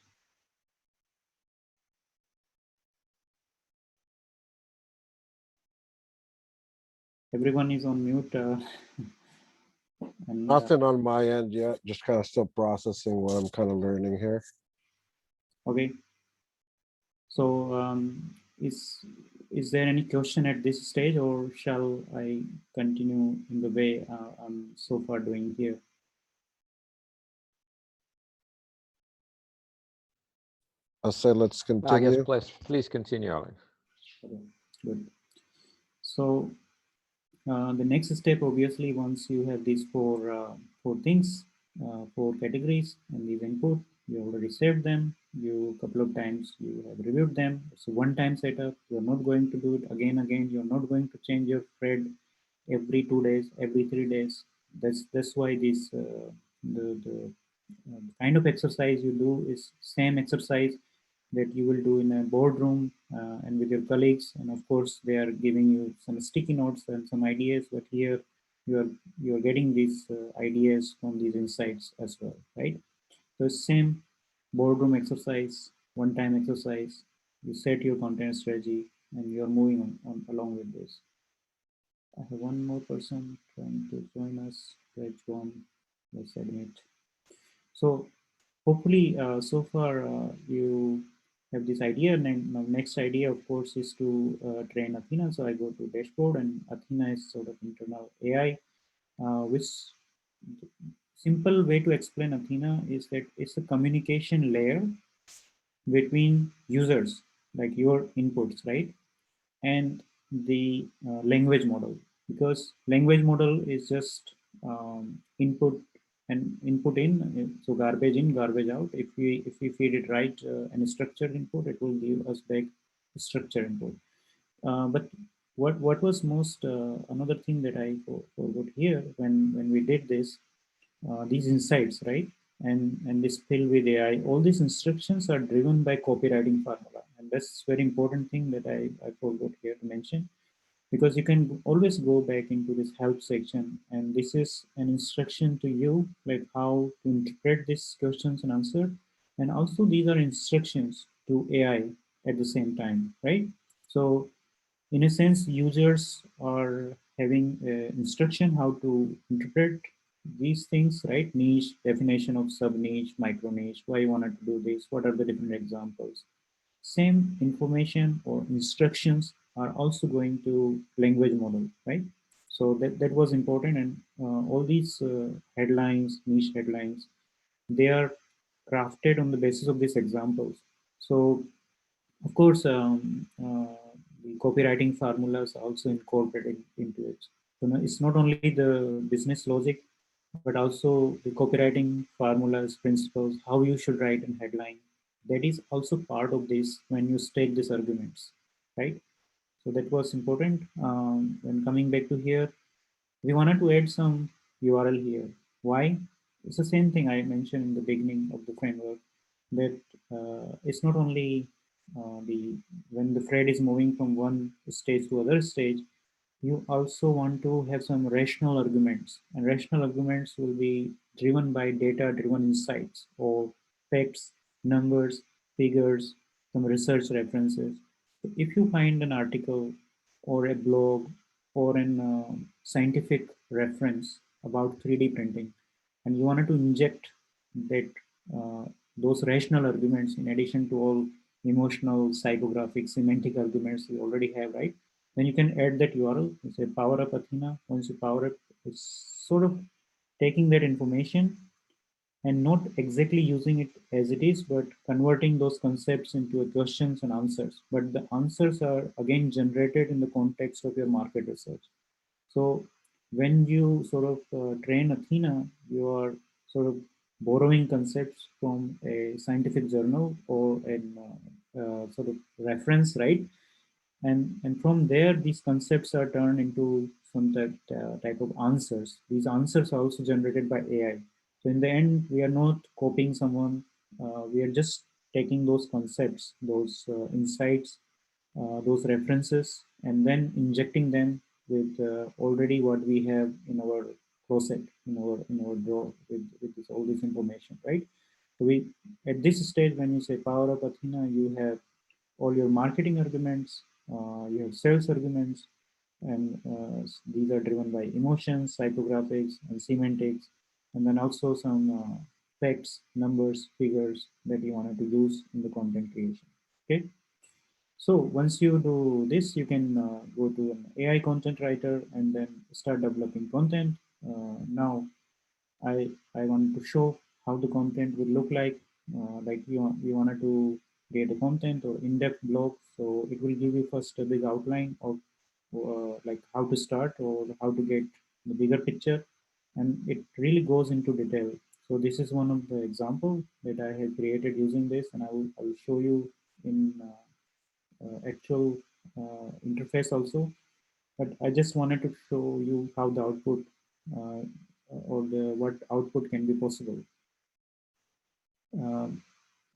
Everyone is on mute. And, Nothing on my end yet, just kind of still processing what I'm kind of learning here. okay. So is there any question at this stage, or shall I continue in the way I'm so far doing here? I'll say let's I guess continue. please continue, Alex. Okay, good. So the next step, obviously, once you have these four things, four categories, and these input, you already saved them. You a couple of times you have reviewed them. It's a one-time setup. You're not going to do it again. You're not going to change your F.R.E.D every 2 days, every 3 days. That's why this the kind of exercise you do is same exercise that you will do in a boardroom and with your colleagues, and of course they are giving you some sticky notes and some ideas, but here you're getting these ideas from these insights as well, right? So same boardroom exercise, one-time exercise. You set your content strategy and you're moving on along with this. I have one more person trying to join us. Let's go on. Let's admit. So hopefully, so far you have this idea. And my next idea, of course, is to train Athena. So I go to dashboard, and Athena is sort of internal AI, which simple way to explain Athena is that it's a communication layer between users, like your inputs, right? And the language model, because language model is just input and input in, so garbage in, garbage out. If we feed it right and structured input, it will give us back structured input. But what was most another thing that I forgot here when we did this, these insights, right? And this fill with AI, all these instructions are driven by copywriting formula. And that's very important thing that I forgot here to mention, because you can always go back into this help section, and this is an instruction to you, like how to interpret these questions and answer. And also these are instructions to AI at the same time, right? So in a sense, users are having instruction how to interpret these things, right? Niche, definition of sub niche, micro niche, why you wanted to do this, what are the different examples. Same information or instructions are also going to language model, right? So that was important, and all these headlines, niche headlines, they are crafted on the basis of these examples. So of course, the copywriting formulas are also incorporated into it. So it's not only the business logic, but also the copywriting formulas, principles, how you should write a headline. That is also part of this when you state these arguments, right? So that was important. When coming back to here, we wanted to add some URL here. Why? It's the same thing I mentioned in the beginning of the framework, that it's not only the when the thread is moving from one stage to other stage, you also want to have some rational arguments, and rational arguments will be driven by data driven insights or facts, numbers, figures, some research references. So if you find an article or a blog or an scientific reference about 3D printing, and you wanted to inject that those rational arguments in addition to all emotional, psychographic, semantic arguments you already have, right? Then you can add that URL. You say power up Athena. Once you power up, it's sort of taking that information and not exactly using it as it is, but converting those concepts into questions and answers. But the answers are again generated in the context of your market research. So when you sort of train Athena, you are sort of borrowing concepts from a scientific journal or a sort of reference, right? And from there, these concepts are turned into some type of answers. These answers are also generated by AI. So in the end, we are not copying someone. We are just taking those concepts, those insights, those references, and then injecting them with already what we have in our closet, in our drawer with this, all this information, right? So we at this stage, when you say power up Athena, you have all your marketing arguments, you have sales arguments, and these are driven by emotions, psychographics, and semantics, and then also some facts, numbers, figures that you wanted to use in the content creation. Okay. So once you do this, you can go to an AI content writer and then start developing content. Now, I want to show how the content will look like. Like we wanted to create a content or in-depth blog, so it will give you first a big outline of like how to start or how to get the bigger picture, and it really goes into detail. So this is one of the example that I have created using this, and I will show you in actual interface also. But I just wanted to show you how the output uh, or the what output can be possible.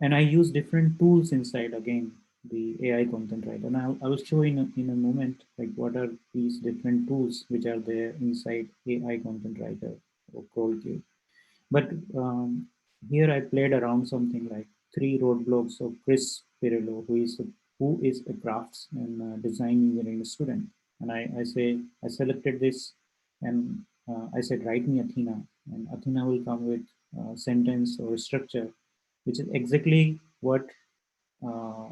And I use different tools inside again the AI content writer. And I will show in a moment like what are these different tools which are there inside AI content writer or CrawlQ. But here I played around something like 3 roadblocks of Chris Pirillo, who is a crafts and design engineering student. And I selected this, and I said, write me Athena, and Athena will come with a sentence or a structure, which is exactly what uh,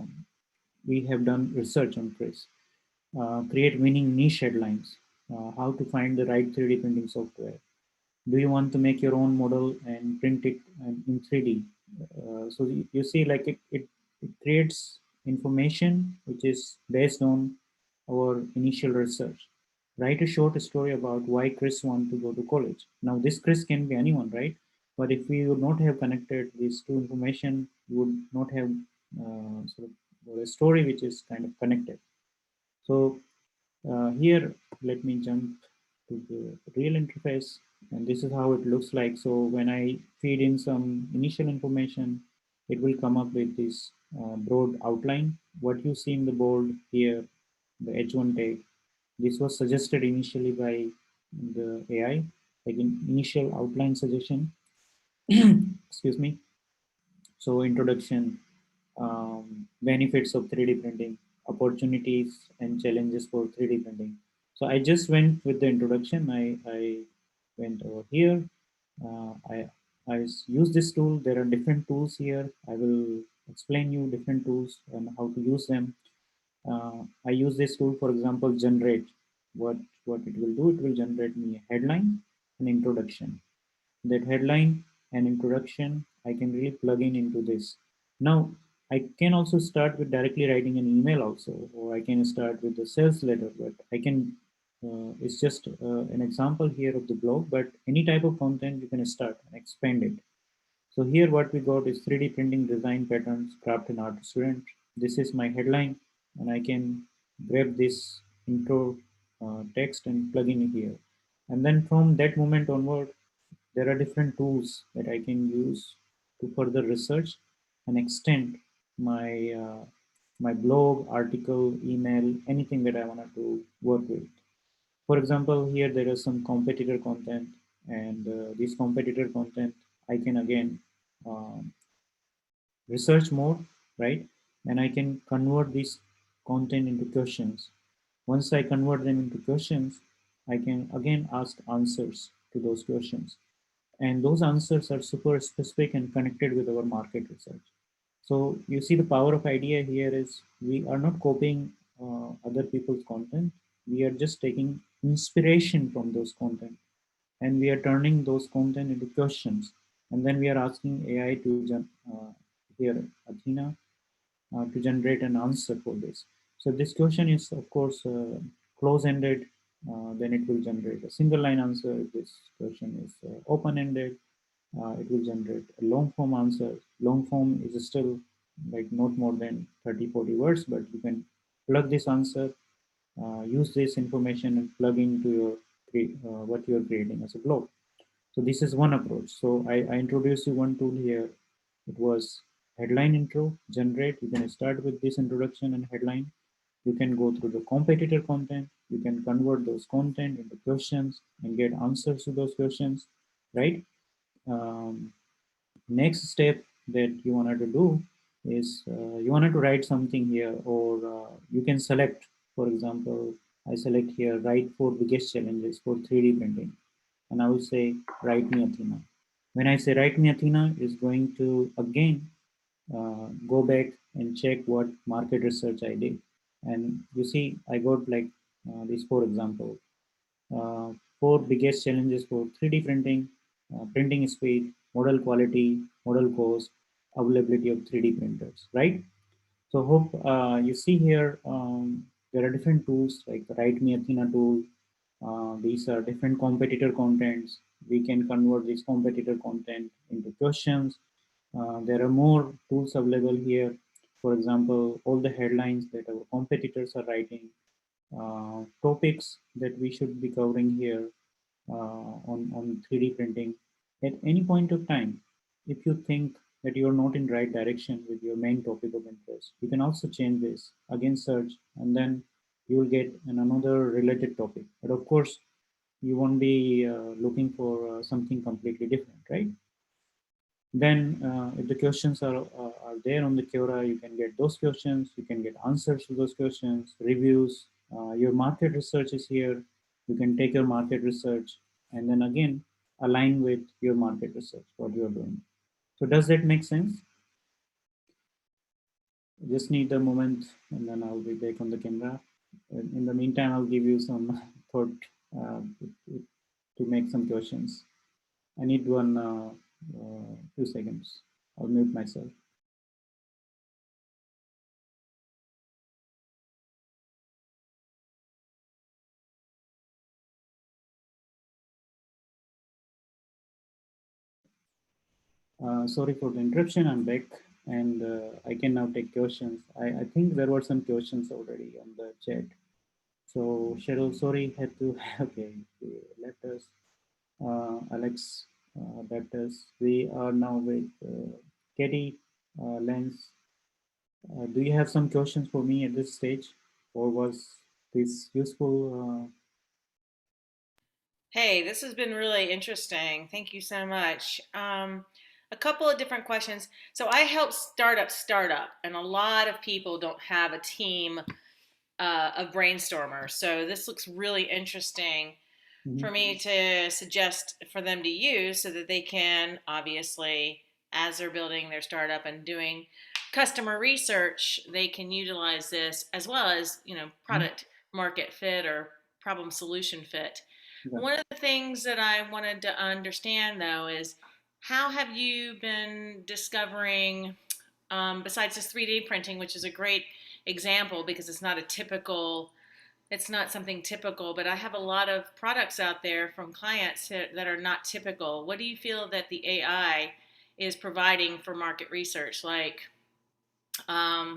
we have done research on Chris. Create winning niche headlines, how to find the right 3D printing software. Do you want to make your own model and print it in 3D? So you see, like it creates information which is based on our initial research. Write a short story about why Chris want to go to college. Now this Chris can be anyone, right? But if we would not have connected these two information, we would not have sort of a story which is kind of connected. So here, let me jump to the real interface, and this is how it looks like. So when I feed in some initial information, it will come up with this broad outline. What you see in the board here, the H1 tag, this was suggested initially by the AI, like in initial outline suggestion. Excuse me. So introduction, benefits of 3D printing, opportunities and challenges for 3D printing. So I just went with the introduction. I went over here I use this tool. There are different tools here. I will explain you different tools and how to use them. I use this tool, for example, generate. What it will do, it will generate me a headline and introduction. That headline and introduction, I can really plug in into this. Now, I can also start with directly writing an email also, or I can start with the sales letter, but I can, it's just an example here of the blog, but any type of content you can start and expand it. So here what we got is 3D printing design patterns, craft and art student. This is my headline, and I can grab this intro text and plug in here. And then from that moment onward, there are different tools that I can use to further research and extend my my blog, article, email, anything that I wanted to work with. For example, here there is some competitor content, and this competitor content I can again um, research more, right? And I can convert this content into questions. Once I convert them into questions, I can again ask answers to those questions. And those answers are super specific and connected with our market research. So you see the power of idea here is we are not copying other people's content. We are just taking inspiration from those content and we are turning those content into questions. And then we are asking AI to here Athena to generate an answer for this. So this question is of course close-ended. Then it will generate a single line answer. If this question is open-ended, it will generate a long form answer. Long form is still like not more than 30-40 words, but you can plug this answer, use this information and plug into your what you are creating as a blog. So this is one approach. So I introduced you one tool here. It was headline intro, generate. You can start with this introduction and headline. You can go through the competitor content. You can convert those content into questions and get answers to those questions, right? Um, Next step that you wanted to do is you wanted to write something here, or you can select, for example, I select here, write 4 biggest challenges for 3D printing. And I will say, write me Athena. When I say write me Athena, is going to again go back and check what market research I did. And you see, I got like these 4 examples. 4 biggest challenges for 3D printing, printing speed, model quality, model cost, availability of 3D printers, right? So hope you see here, there are different tools like the Write Me Athena tool. These are different competitor contents. We can convert this competitor content into questions. There are more tools available here. For example, all the headlines that our competitors are writing, topics that we should be covering here on 3D printing at any point of time. If you think that you're not in right direction with your main topic of interest, you can also change this, again search, and then you will get another related topic. But of course, you won't be looking for something completely different, right? Then if the questions are there on the Quora, you can get those questions, you can get answers to those questions, reviews, your market research is here. You can take your market research and then again align with your market research, what you're doing. So does that make sense? Just need a moment and then I'll be back on the camera. In the meantime, I'll give you some thought to make some questions. I need one few seconds. I'll mute myself. Sorry for the interruption. I'm back and I can now take questions. I think there were some questions already on the chat. So Cheryl, sorry, had to, okay, left us. Alex left us. We are now with Katie Lenz. Do you have some questions for me at this stage, or was this useful? Hey, this has been really interesting. Thank you so much. A couple of different questions. So I help startup, and a lot of people don't have a team of brainstormers. So this looks really interesting. for me to suggest for them to use so that they can obviously, as they're building their startup and doing customer research, they can utilize this as well as, product market fit or problem solution fit. Yeah. One of the things that I wanted to understand though is how have you been discovering, besides this 3D printing, which is a great example because it's not something typical, but I have a lot of products out there from clients that are not typical. What do you feel that the AI is providing for market research? Like, I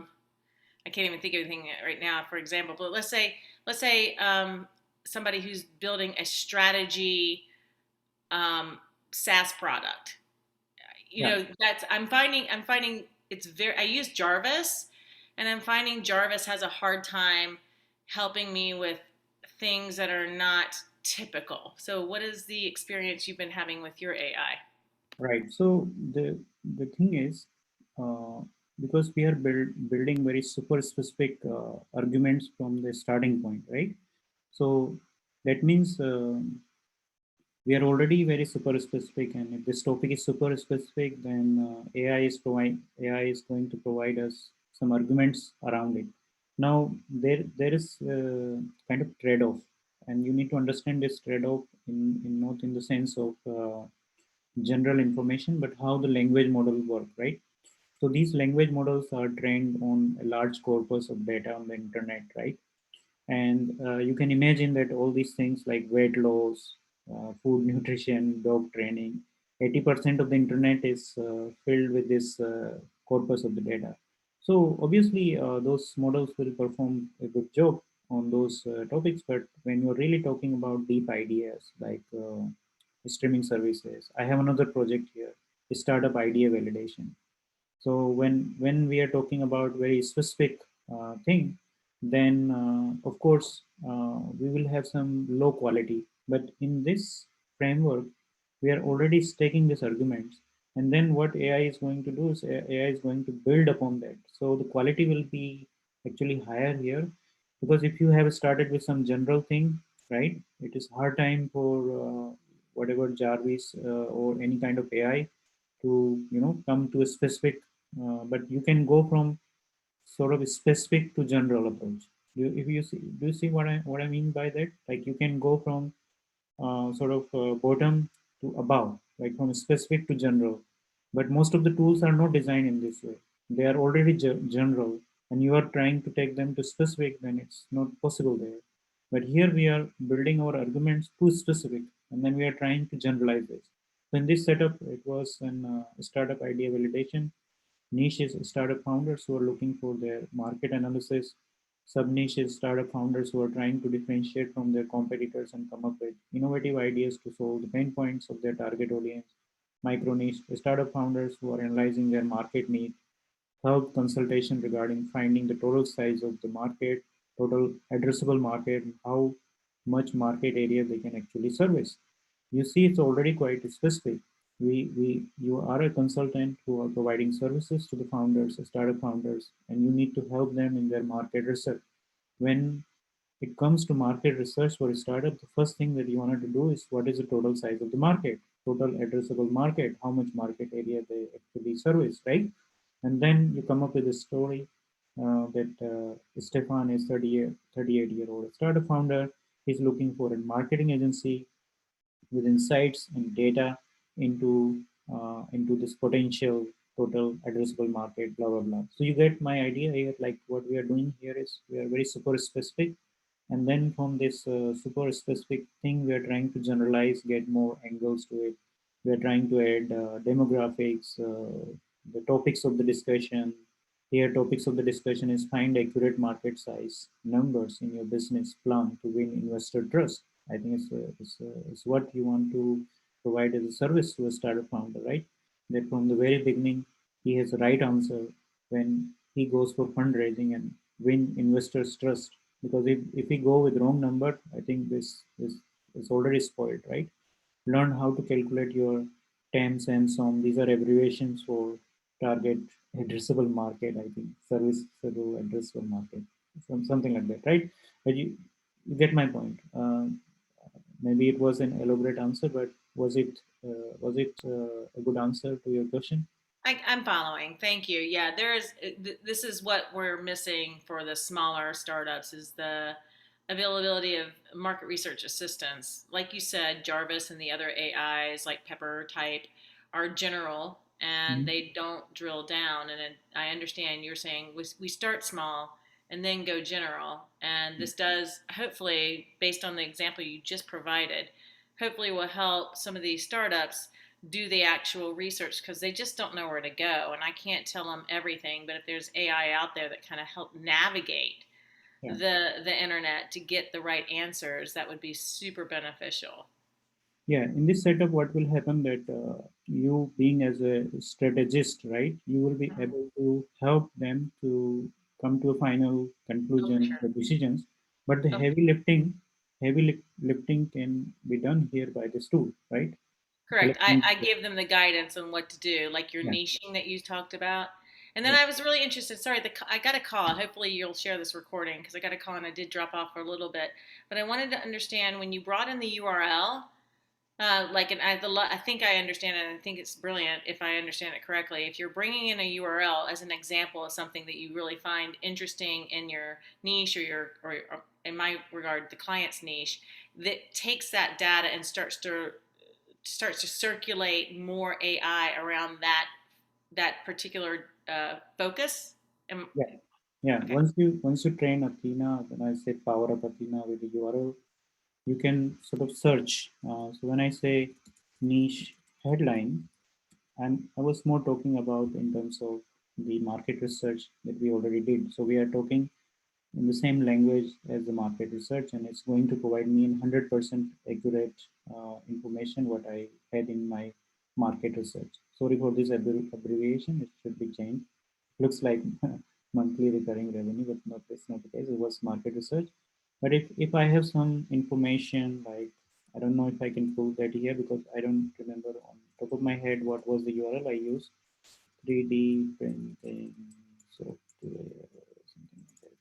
can't even think of anything right now, for example, but let's say somebody who's building a strategy SaaS product. That's I'm finding it's very. I use Jarvis, and I'm finding Jarvis has a hard time helping me with things that are not typical. So, what is the experience you've been having with your AI? Right. So the thing is, because we are building very super specific arguments from the starting point, right? So that means we are already very super specific, and if this topic is super specific, then AI is going to provide us some arguments around it. Now there is kind of trade-off, and you need to understand this trade-off in not in the sense of general information, but how the language model work, right? So these language models are trained on a large corpus of data on the internet, right? And you can imagine that all these things like weight loss, food nutrition, dog training, 80% of the internet is filled with this corpus of the data. So obviously those models will perform a good job on those topics, but when you're really talking about deep ideas like streaming services, I have another project here, startup idea validation. So when we are talking about very specific thing, then of course we will have some low quality. But in this framework, we are already staking these arguments, and then what AI is going to do is AI is going to build upon that. So the quality will be actually higher here, because if you have started with some general thing, right, it is hard time for whatever Jarvis or any kind of AI to come to a specific, but you can go from sort of specific to general approach. If you see, do you see what I mean by that? Like you can go from sort of bottom to above, like from specific to general. But most of the tools are not designed in this way. They are already general, and you are trying to take them to specific, then it's not possible there. But here we are building our arguments to specific, and then we are trying to generalize this. So in this setup, it was an startup idea validation. Niche is startup founders who are looking for their market analysis. Sub-niche is startup founders who are trying to differentiate from their competitors and come up with innovative ideas to solve the pain points of their target audience. Micro niche, startup founders who are analyzing their market need. Third, consultation regarding finding the total size of the market, total addressable market, how much market area they can actually service. You see, it's already quite specific. You are a consultant who are providing services to the founders, startup founders, and you need to help them in their market research. When it comes to market research for a startup, the first thing that you wanted to do is what is the total size of the market, total addressable market, how much market area they actually service, right? And then you come up with a story that Stefan is 38-year-old startup founder. He's looking for a marketing agency with insights and data into this potential total addressable market, blah blah blah. So you get my idea here. Like what we are doing here is we are very super specific, and then from this super specific thing, we are trying to generalize, get more angles to it. We are trying to add demographics, the topics of the discussion. Here, topics of the discussion is find accurate market size numbers in your business plan to win investor trust. I think it's what you want to provide as a service to a startup founder, right? That from the very beginning, he has the right answer when he goes for fundraising and win investors' trust. Because if we go with wrong number, I think this is already spoiled, right? Learn how to calculate your TAMs and SOM. These are abbreviations for target addressable market, I think, serviceable addressable market, something like that, right? But you get my point. maybe it was an elaborate answer, but was it a good answer to your question? I'm following. Thank you. Yeah, this is what we're missing for the smaller startups is the availability of market research assistants. Like you said, Jarvis and the other AIs like Pepper type are general and they don't drill down. And I understand you're saying we start small and then go general. And this does, hopefully, based on the example you just provided, hopefully will help some of these startups do the actual research because they just don't know where to go. And I can't tell them everything, but if there's AI out there that kind of help navigate the internet to get the right answers, that would be super beneficial. Yeah, in this setup, what will happen that you being as a strategist, right, you will be able to help them to come to a final conclusion, the decisions, but the heavy lifting can be done here by this tool, right? Correct. I give them the guidance on what to do, like your Yeah. niching that you talked about. And then I was really interested. Sorry, I got a call. Hopefully, you'll share this recording because I got a call and I did drop off for a little bit. But I wanted to understand when you brought in the URL, I think I understand it. And I think it's brilliant if I understand it correctly. If you're bringing in a URL as an example of something that you really find interesting in your niche or in my regard, the client's niche, that takes that data and starts to circulate more AI around that particular focus. Yeah. Okay. Once you train Athena, when I say power up Athena with the URL, you can sort of search. So when I say niche headline, and I was more talking about in terms of the market research that we already did. So we are talking in the same language as the market research, and it's going to provide me 100% accurate information what I had in my market research. Sorry for this abbreviation; it should be changed. Looks like monthly recurring revenue, but not that's not the case. It was market research. But if I have some information like I don't know if I can prove that here because I don't remember on top of my head what was the URL I used. 3D printing software, something like that.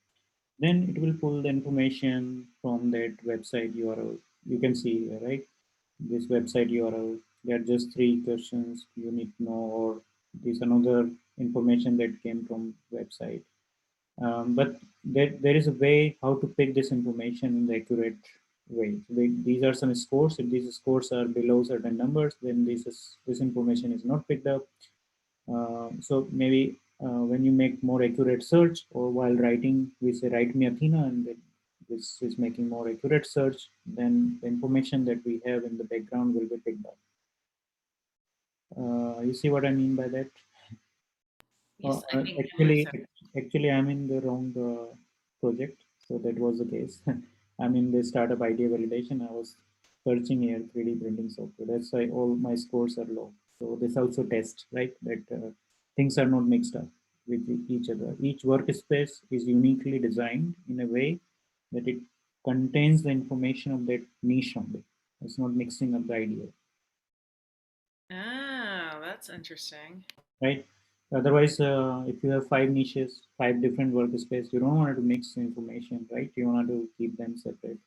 Then it will pull the information from that website URL. You can see here, right? This website URL. There are just 3 questions you need to know, or this another information that came from website. But there is a way how to pick this information in the accurate way. These are some scores. If these scores are below certain numbers, then this information is not picked up. So maybe when you make more accurate search or while writing, we say write me Athena, and then this is making more accurate search, then the information that we have in the background will be picked up. You see what I mean by that? Yes, I think so. Actually, I'm in the wrong project. So that was the case. I'm in the startup idea validation. I was searching here 3D printing software. That's why all my scores are low. So this also tests, right? That things are not mixed up with each other. Each workspace is uniquely designed in a way that it contains the information of that niche only. It's not mixing up the idea. Oh, that's interesting. Right? Otherwise, if you have 5 niches, 5 different workspace, you don't want to mix information, right? You want to keep them separate.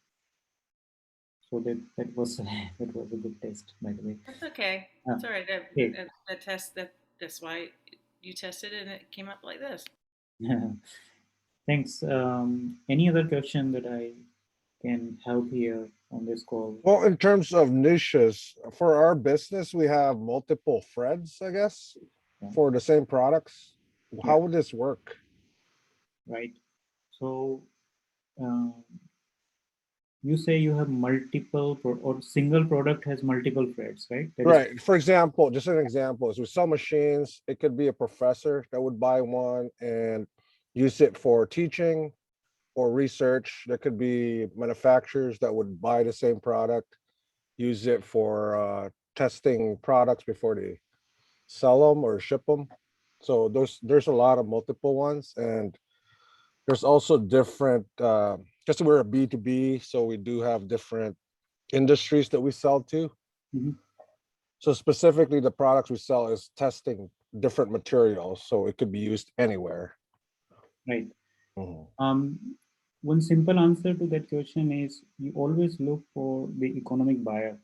So that was that was a good test, by the way. That's okay. Ah, It's all right. okay. That's why you tested it and it came up like this. Thanks. Any other question that I can help here on this call? Well, in terms of niches, for our business, we have multiple F.R.E.Ds, I guess, Yeah. for the same products. Yeah. How would this work? Right. So you say you have multiple or single product has multiple F.R.E.Ds, right? That Right. For example, just an example is we sell machines. It could be a professor that would buy one and use it for teaching or research. There could be manufacturers that would buy the same product, use it for testing products before they sell them or ship them. So there's a lot of multiple ones, and there's also different. Just we're a B2B, so we do have different industries that we sell to. Mhm. So specifically, the products we sell is testing different materials, so it could be used anywhere. Right. Mhm. one simple answer to that question is you always look for the economic buyer,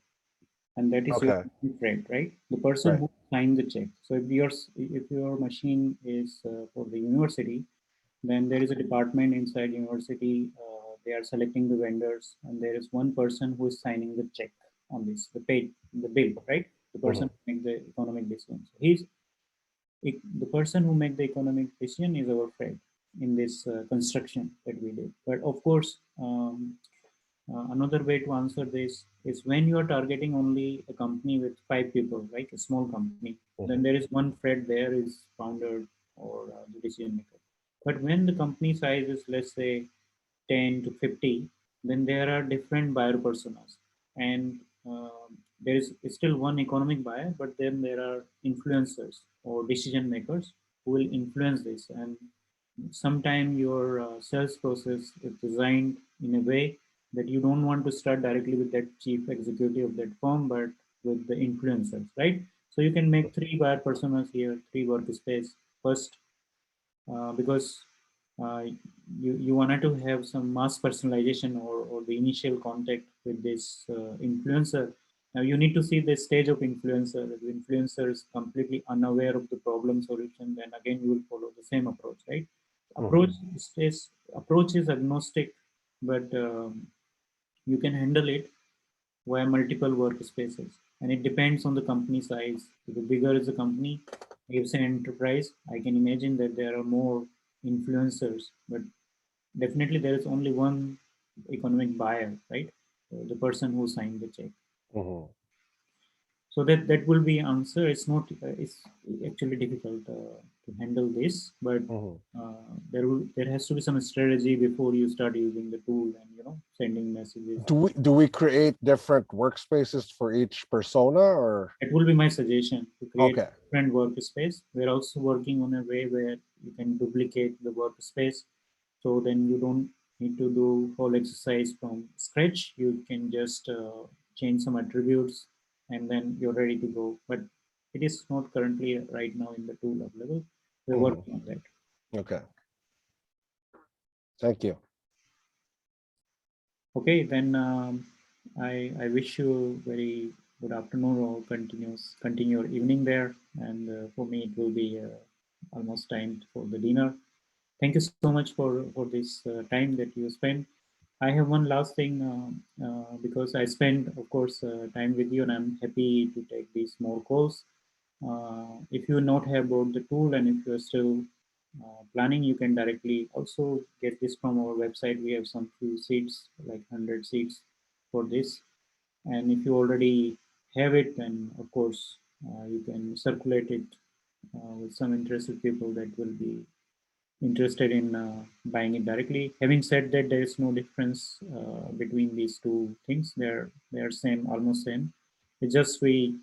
and that is your Okay. friend, right? The person Right. who signed the check. So if your machine is for the university, then there is a department inside university. They are selecting the vendors, and there is one person who is signing the check on this, the bill, right? The person who makes the economic decision. So the person who make the economic decision is our friend in this construction that we did. But of course, another way to answer this is when you are targeting only a company with 5 people, right? A small company, then there is one Fred there is founder or the decision maker. But when the company size is, let's say, 10 to 50, then there are different buyer personas. And there is still one economic buyer, but then there are influencers or decision makers who will influence this. And sometimes your sales process is designed in a way that you don't want to start directly with that chief executive of that firm, but with the influencers, right? So you can make 3 buyer personas here, 3 workspace. First, because you wanted to have some mass personalization or the initial contact with this influencer. Now you need to see the stage of influencer. If the influencer is completely unaware of the problem solution, then again you will follow the same approach, right? Approach is agnostic, but you can handle it via multiple workspaces, and it depends on the company size. The bigger is the company, if an enterprise, I can imagine that there are more influencers, but definitely there is only one economic buyer, right? The person who signed the check. So that will be answer. It's not it's actually difficult to handle this, but there has to be some strategy before you start using the tool and sending messages. Do we create different workspaces for each persona, or It will be my suggestion to create okay? different workspace. We're also working on a way where you can duplicate the workspace, so then you don't need to do whole exercise from scratch. You can just change some attributes, and then you're ready to go. But it is not currently right now in the tool available. We're working on that. Okay. Thank you. Okay, then I wish you very good afternoon or continue your evening there. And for me, it will be almost time for the dinner. Thank you so much for this time that you spent. I have one last thing because I spent, of course, time with you, and I'm happy to take these more calls. If you not have bought the tool, and if you're still planning, you can directly also get this from our website. We have some few seats, like 100 seats for this. And if you already have it, then of course you can circulate it with some interested people that will be interested in buying it directly. Having said that, there is no difference between these two things. They're same, almost same. It's just we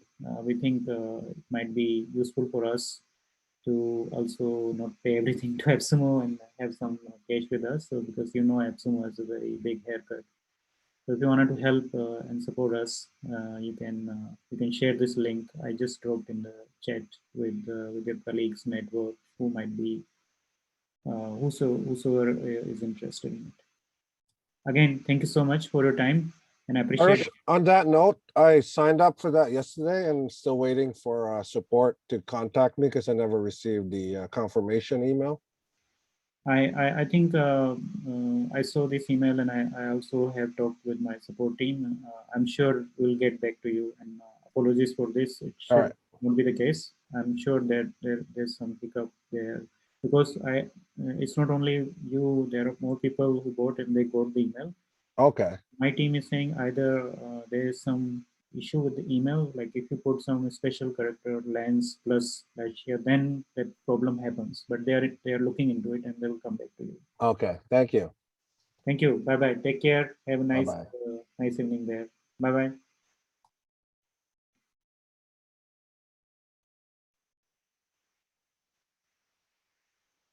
think it might be useful for us to also not pay everything to AppSumo and have some cash with us. So because AppSumo has a very big haircut. So if you wanted to help and support us, you can share this link. I just dropped in the chat with your colleagues, network, who might be whosoever is interested in it. Again, thank you so much for your time, and I appreciate it. On that note, I signed up for that yesterday and still waiting for support to contact me because I never received the confirmation email. I think I saw this email, and I also have talked with my support team. I'm sure we'll get back to you, and apologies for this. It should not be the case. I'm sure that there's some hiccup there, because it's not only you, there are more people who bought and they got the email. Okay. My team is saying either there is some issue with the email, like if you put some special character lens plus slash here, then that problem happens. But they are looking into it, and they will come back to you. Okay. Thank you. Thank you. Bye bye. Take care. Have a nice Bye-bye. nice evening there. Bye bye.